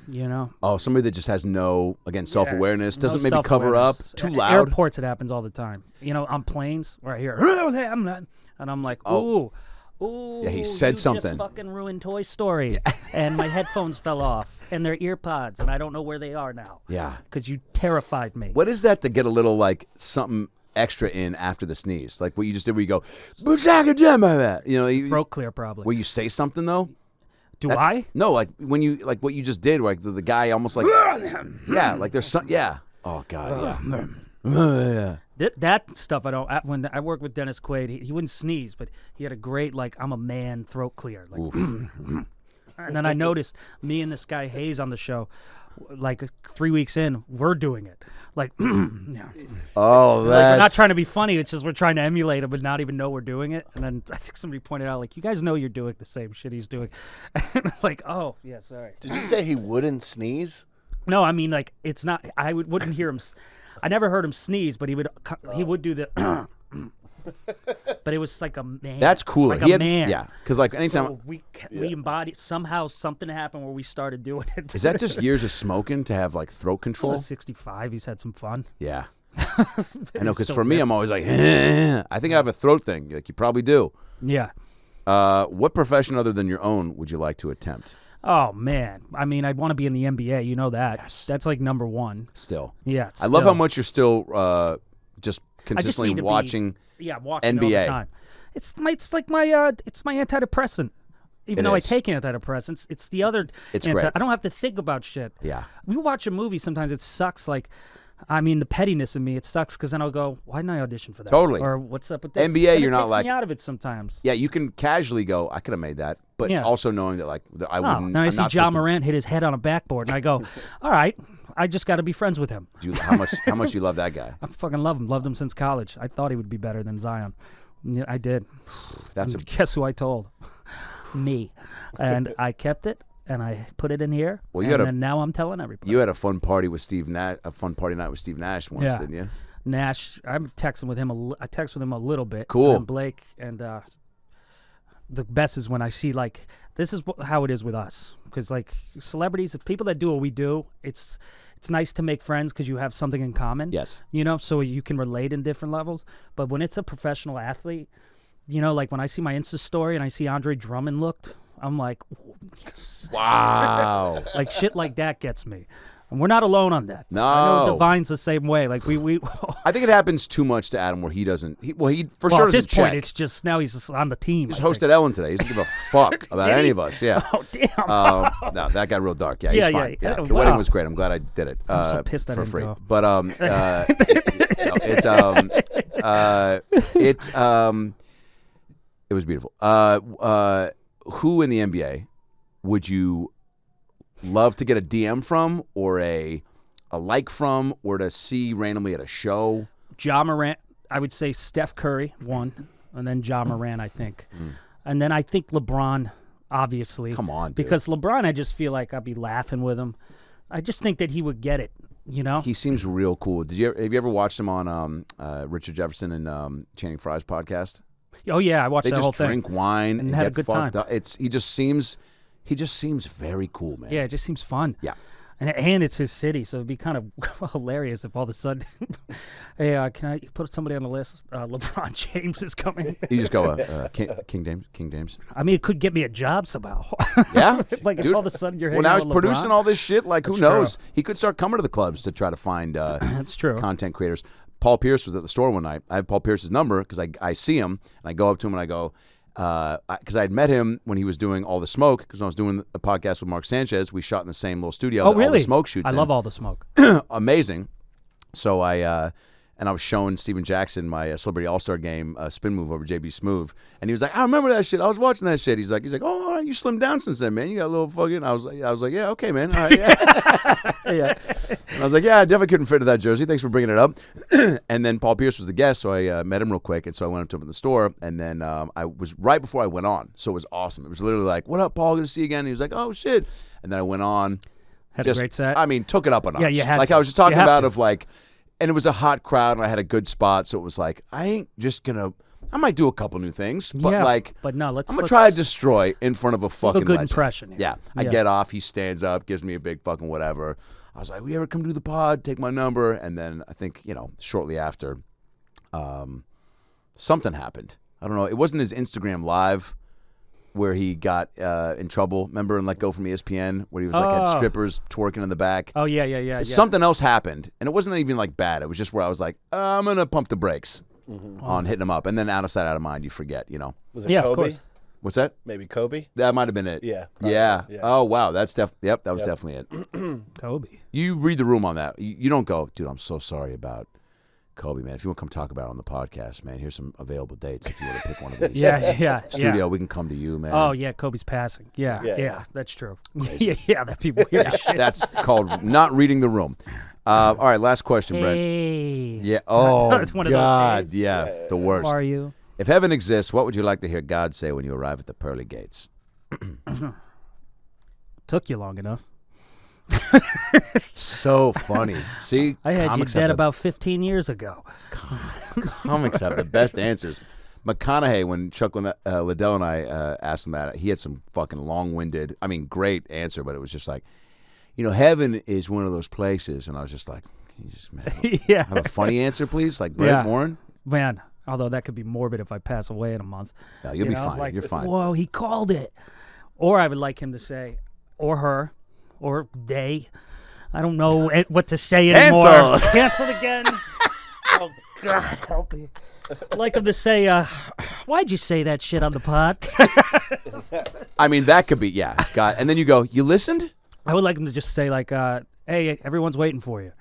You know? Oh, somebody that just has no, again, self-awareness, doesn't maybe cover up, too loud. Airports, it happens all the time. You know, on planes where I hear, and I'm like, ooh. Ooh, yeah, he said something. Just fucking ruined Toy Story, and my headphones fell off, and they're ear pods, and I don't know where they are now. Yeah, because you terrified me. What is that to get a little like something extra in after the sneeze, like what you just did, where you go, you know, throat clear probably. Where you say something though. I? No, like when you like what you just did, like the guy almost like yeah, like there's some Oh God, yeah. That stuff I don't. When I worked with Dennis Quaid, he wouldn't sneeze, but he had a great like I'm a man throat clear. Like, and then I noticed me and this guy Hayes on the show, like 3 weeks in, we're doing it. Like, yeah. Oh, that's... Like, we're not trying to be funny. It's just we're trying to emulate him, but not even know we're doing it. And then I think somebody pointed out, like, you guys know you're doing the same shit he's doing. Like, oh, yeah, sorry. Did you say he wouldn't sneeze? No, I mean, like, it's not. I wouldn't hear him. I never heard him sneeze, but he would do the. But it was like a man. That's cooler. Like a man. Yeah, because like anytime so we embodied somehow something happened where we started doing it. Is that just years of smoking to have like throat control? 65. He's had some fun. Yeah, I know. Because for me, I'm always like, I think I have a throat thing. Like you probably do. Yeah. What profession other than your own would you like to attempt? Oh man, I mean, I'd want to be in the NBA. You know that. Yes. That's like number one. Still. Yeah. I love how much you're still just consistently watching. Watching NBA all the time. It's like my antidepressant. Even though I take antidepressants, it's the other. It's great. I don't have to think about shit. Yeah. We watch a movie. Sometimes it sucks. Like, I mean, the pettiness in me, it sucks because then I'll go, why didn't I audition for that? Totally. Or what's up with this? NBA, and you're it not takes like me out of it sometimes. Yeah, you can casually go, I could have made that, but also knowing that like I wouldn't. Then I see John Morant hit his head on a backboard, and I go, all right, I just got to be friends with him. How much you love that guy? I fucking love him. Loved him since college. I thought he would be better than Zion. Yeah, I did. Guess who I told? Me. And I kept it, and I put it in here. Well, and now I'm telling everybody. You had a fun party with Steve Nash, a fun party night with Steve Nash once, didn't you? Nash. I'm texting with him. I text with him a little bit. Cool. And Blake, and the best is when I see like this is how it is with us, because like celebrities, people that do what we do, it's nice to make friends because you have something in common. Yes. You know, so you can relate in different levels. But when it's a professional athlete, you know, like when I see my Insta story and I see Andre Drummond looked, I'm like, wow. Like shit like that gets me. And we're not alone on that. No. I know Devine's the same way. Like we I think it happens too much to Adam where he doesn't. He for sure at doesn't this point, check. it's just now he's just on the team. He just hosted Ellen today. He doesn't give a fuck about any of us. Yeah. Oh damn. No, that got real dark. Yeah, he's fine. Yeah. The wedding was great. I'm glad I did it. I'm so pissed I for didn't free. go. But it was beautiful. Who in the NBA would you love to get a DM from, or a like from, or to see randomly at a show? Ja Morant. I would say Steph Curry, one, and then Ja Morant, I think. And then I think LeBron, obviously. Come on, dude. Because LeBron, I just feel like I'd be laughing with him. I just think that he would get it, you know? He seems real cool. Have you ever watched him on Richard Jefferson and Channing Frye's podcast? Oh, yeah, I watched that whole thing. They just drink wine and had get a good fucked time. up. He just seems very cool, man. Yeah, it just seems fun. Yeah. And it's his city, so it'd be kind of hilarious if all of a sudden, hey, can I put somebody on the list? LeBron James is coming. You just go, King James. I mean, it could get me a job somehow. Yeah, like dude. if all of a sudden you're now he's with producing LeBron. all this shit. Like, who That's knows? true. He could start coming to the clubs to try to find That's true. content creators. Paul Pierce was at the store one night. I have Paul Pierce's number because I see him, and I go up to him and I go, because I had met him when he was doing All the Smoke, because when I was doing a podcast with Mark Sanchez, we shot in the same little studio. Oh, that really? All the Smoke shoots I in. love All the Smoke. Amazing. So I was showing Steven Jackson my Celebrity All-Star Game spin move over JB Smoove, and he was like, I remember that shit. I was watching that shit. He's like, oh, all right, you slimmed down since then, man. You got a little fucking. I was like, yeah, okay, man. All right, yeah. Yeah. And I was like, yeah, I definitely couldn't fit in that jersey. Thanks for bringing it up. And then Paul Pierce was the guest, so I met him real quick, and so I went up to him in the store, and then I was right before I went on, so it was awesome. It was literally like, what up, Paul? Good to see you again. And he was like, oh shit. And then I went on. Had a great set. I mean, took it up a notch. Yeah, you had like to. I was just talking about to. of like. And it was a hot crowd, and I had a good spot, so it was like, I'm I might do a couple new things, but but no, I'm gonna try to destroy in front of a fucking a good legend. impression. Yeah. I get off, he stands up, gives me a big fucking whatever. I was like, "We ever come do the pod? Take my number." And then I think shortly after, something happened. I don't know. It wasn't his Instagram live where he got in trouble. Remember in Let Go from ESPN where he was had strippers twerking in the back. Oh yeah. Something else happened, and it wasn't even bad. It was just where I was like, I'm gonna pump the brakes on hitting him up, and then out of sight, out of mind, you forget. Was it Kobe? Of course. What's that? Maybe Kobe. That might have been it. Yeah. Yeah. Was, yeah. Oh wow, that's that was definitely it. Kobe. You read the room on that. You don't go, dude. I'm so sorry about Kobe, man. If you want to come talk about it on the podcast, man, here's some available dates. If you want to pick one of these, studio, we can come to you, man. Oh yeah, Kobe's passing. Yeah, that's true. yeah, that people hear shit. That's called not reading the room. All right, last question, Brent. Yeah. Oh It's one of God. those days. Yeah, the worst. How are you? If heaven exists, what would you like to hear God say when you arrive at the pearly gates? Took you long enough. So funny. See, I had you dead about 15 years ago. Comics have the best answers. McConaughey, when Chuck Liddell and I asked him that, he had some fucking long-winded, great answer, but it was just like, heaven is one of those places, and I was just like, can you just have a funny answer, please? Like Brent Morin? Man, although that could be morbid if I pass away in a month. No, you'll be fine. You're fine. Whoa, he called it. Or I would like him to say, or her, or they. I don't know what to say anymore. Cancel again. Oh, God, help me. I'd like him to say, why'd you say that shit on the pod? That could be, God. And then you go, you listened? I would like him to just say, hey, everyone's waiting for you.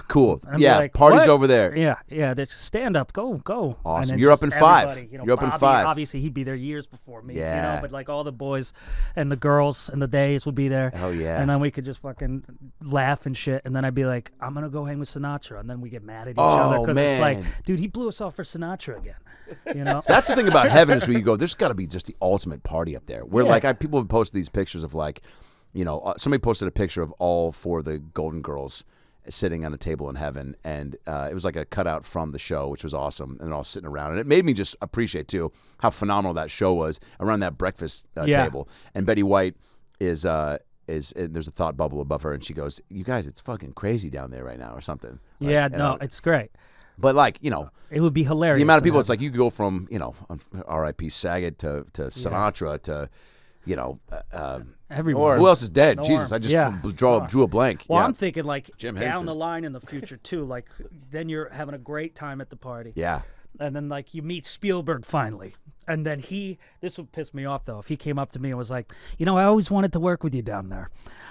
Cool. Like, party's what? over there. Yeah. That's stand up. Go. Awesome. You're up in 5. You're up in 5. Obviously, he'd be there years before me. Yeah. But all the boys and the girls and the days would be there. Oh yeah. And then we could just fucking laugh and shit. And then I'd be like, I'm gonna go hang with Sinatra. And then we get mad at each other because it's like, dude, he blew us off for Sinatra again. So that's the thing about heaven is where you go. There's got to be just the ultimate party up there. Where people have posted these pictures of somebody posted a picture of all 4 of the Golden Girls sitting on a table in heaven, and it was like a cutout from the show, which was awesome, and they're all sitting around, and it made me just appreciate too how phenomenal that show was around that breakfast table. And Betty White is there's a thought bubble above her, and she goes, "You guys, it's fucking crazy down there right now," or something. It's great. But it would be hilarious. The amount of people, it's like you could go from R.I.P. Saget to Sinatra to everyone. Who else is dead? Norm. Jesus, I just drew a blank. Well, I'm thinking Jim down Henson. the line in the future too. Then you're having a great time at the party. Yeah. And then you meet Spielberg finally. And then this would piss me off though, if he came up to me and was like, I always wanted to work with you down there.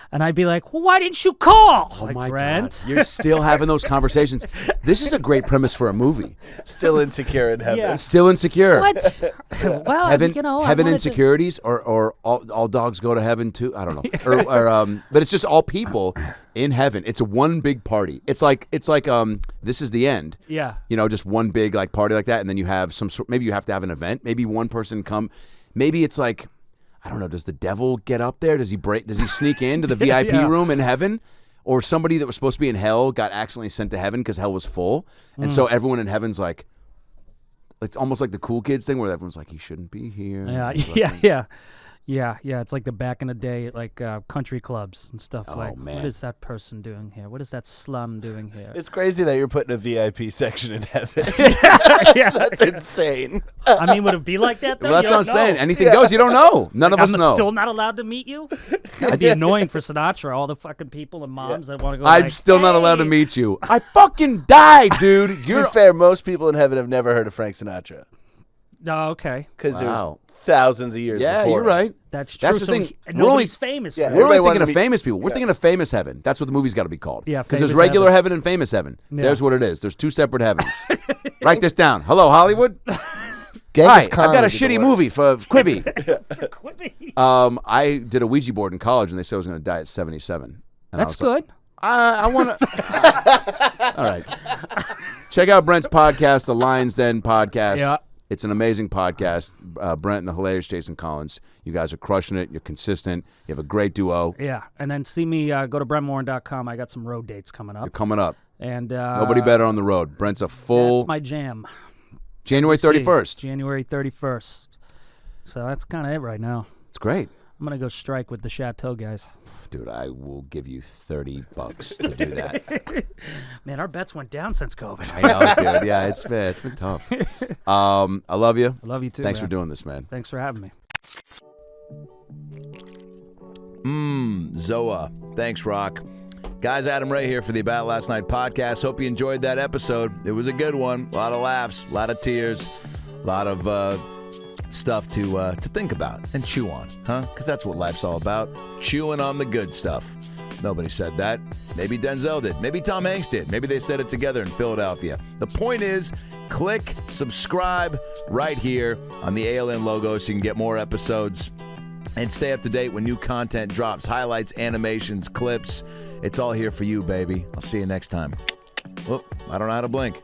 And I'd be like, well, why didn't you call? Oh my Brent? God. You're still having those conversations. This is a great premise for a movie. Still insecure in heaven. Yeah. Still insecure. What? Well, heaven insecurities, or all dogs go to heaven too. I don't know. But it's just all people in heaven. It's a one big party. It's like this is the end. Yeah. Just one big party like that, and then you have some sort. Maybe you have to have an event. Maybe one person come. Maybe it's like, I don't know. Does the devil get up there? Does he sneak into the VIP room in heaven? Or somebody that was supposed to be in hell got accidentally sent to heaven because hell was full, and so everyone in heaven's like, it's almost like the cool kids thing where everyone's like, he shouldn't be here. Yeah. It's like the back in the day, country clubs and stuff. Man. What is that person doing here? What is that slum doing here? It's crazy that you're putting a VIP section in heaven. That's insane. Would it be like that? Though? Well, that's what I'm saying. Anything goes. You don't know. None of us know. I'm still not allowed to meet you? That'd be annoying for Sinatra. All the fucking people and moms that want to go. I'm still not allowed to meet you. I fucking died, dude. To be fair, most people in heaven have never heard of Frank Sinatra. Oh, okay. Because it was thousands of years before. Yeah, you're right. That's true. That's the thing. Nobody's famous. Yeah, We're only everybody thinking of wanted to famous people. We're thinking of famous heaven. That's what the movie's got to be called. Yeah, because there's famous regular heaven and famous heaven. Yeah. There's what it is. There's 2 separate heavens. Write this down. Hello, Hollywood. Genghis Hi, Khan I've got a would be the shitty worst. movie for Quibi. Quibi. I did a Ouija board in college, and they said I was going to die at 77. And That's I was good. I want to. All right. Check out Brent's podcast, the Lions Den podcast. Yeah. It's an amazing podcast. Brent and the hilarious Jason Collins. You guys are crushing it. You're consistent. You have a great duo. Yeah. And then see me, go to BrentMorin.com. I got some road dates coming up. You're coming up. And Nobody better on the road. Brent's a full. That's my jam. January 31st. January 31st. So that's kind of it right now. It's great. I'm going to go strike with the Chateau guys. Dude, I will give you $30 to do that. Man, our bets went down since COVID. I know, dude. Yeah, it's been tough. I love you. I love you too. Thanks man. for doing this, man. Thanks for having me. Zoa. Thanks, Rock. Guys, Adam Ray here for the About Last Night podcast. Hope you enjoyed that episode. It was a good one. A lot of laughs, a lot of tears, a lot of stuff to think about and chew on, huh? Because that's what life's all about, chewing on the good stuff. Nobody said that. Maybe Denzel did. Maybe Tom Hanks did. Maybe they said it together in Philadelphia. The point is, click subscribe right here on the ALN logo so you can get more episodes and stay up to date when new content drops. Highlights, animations, clips. It's all here for you, baby. I'll see you next time. Whoop, I don't know how to blink.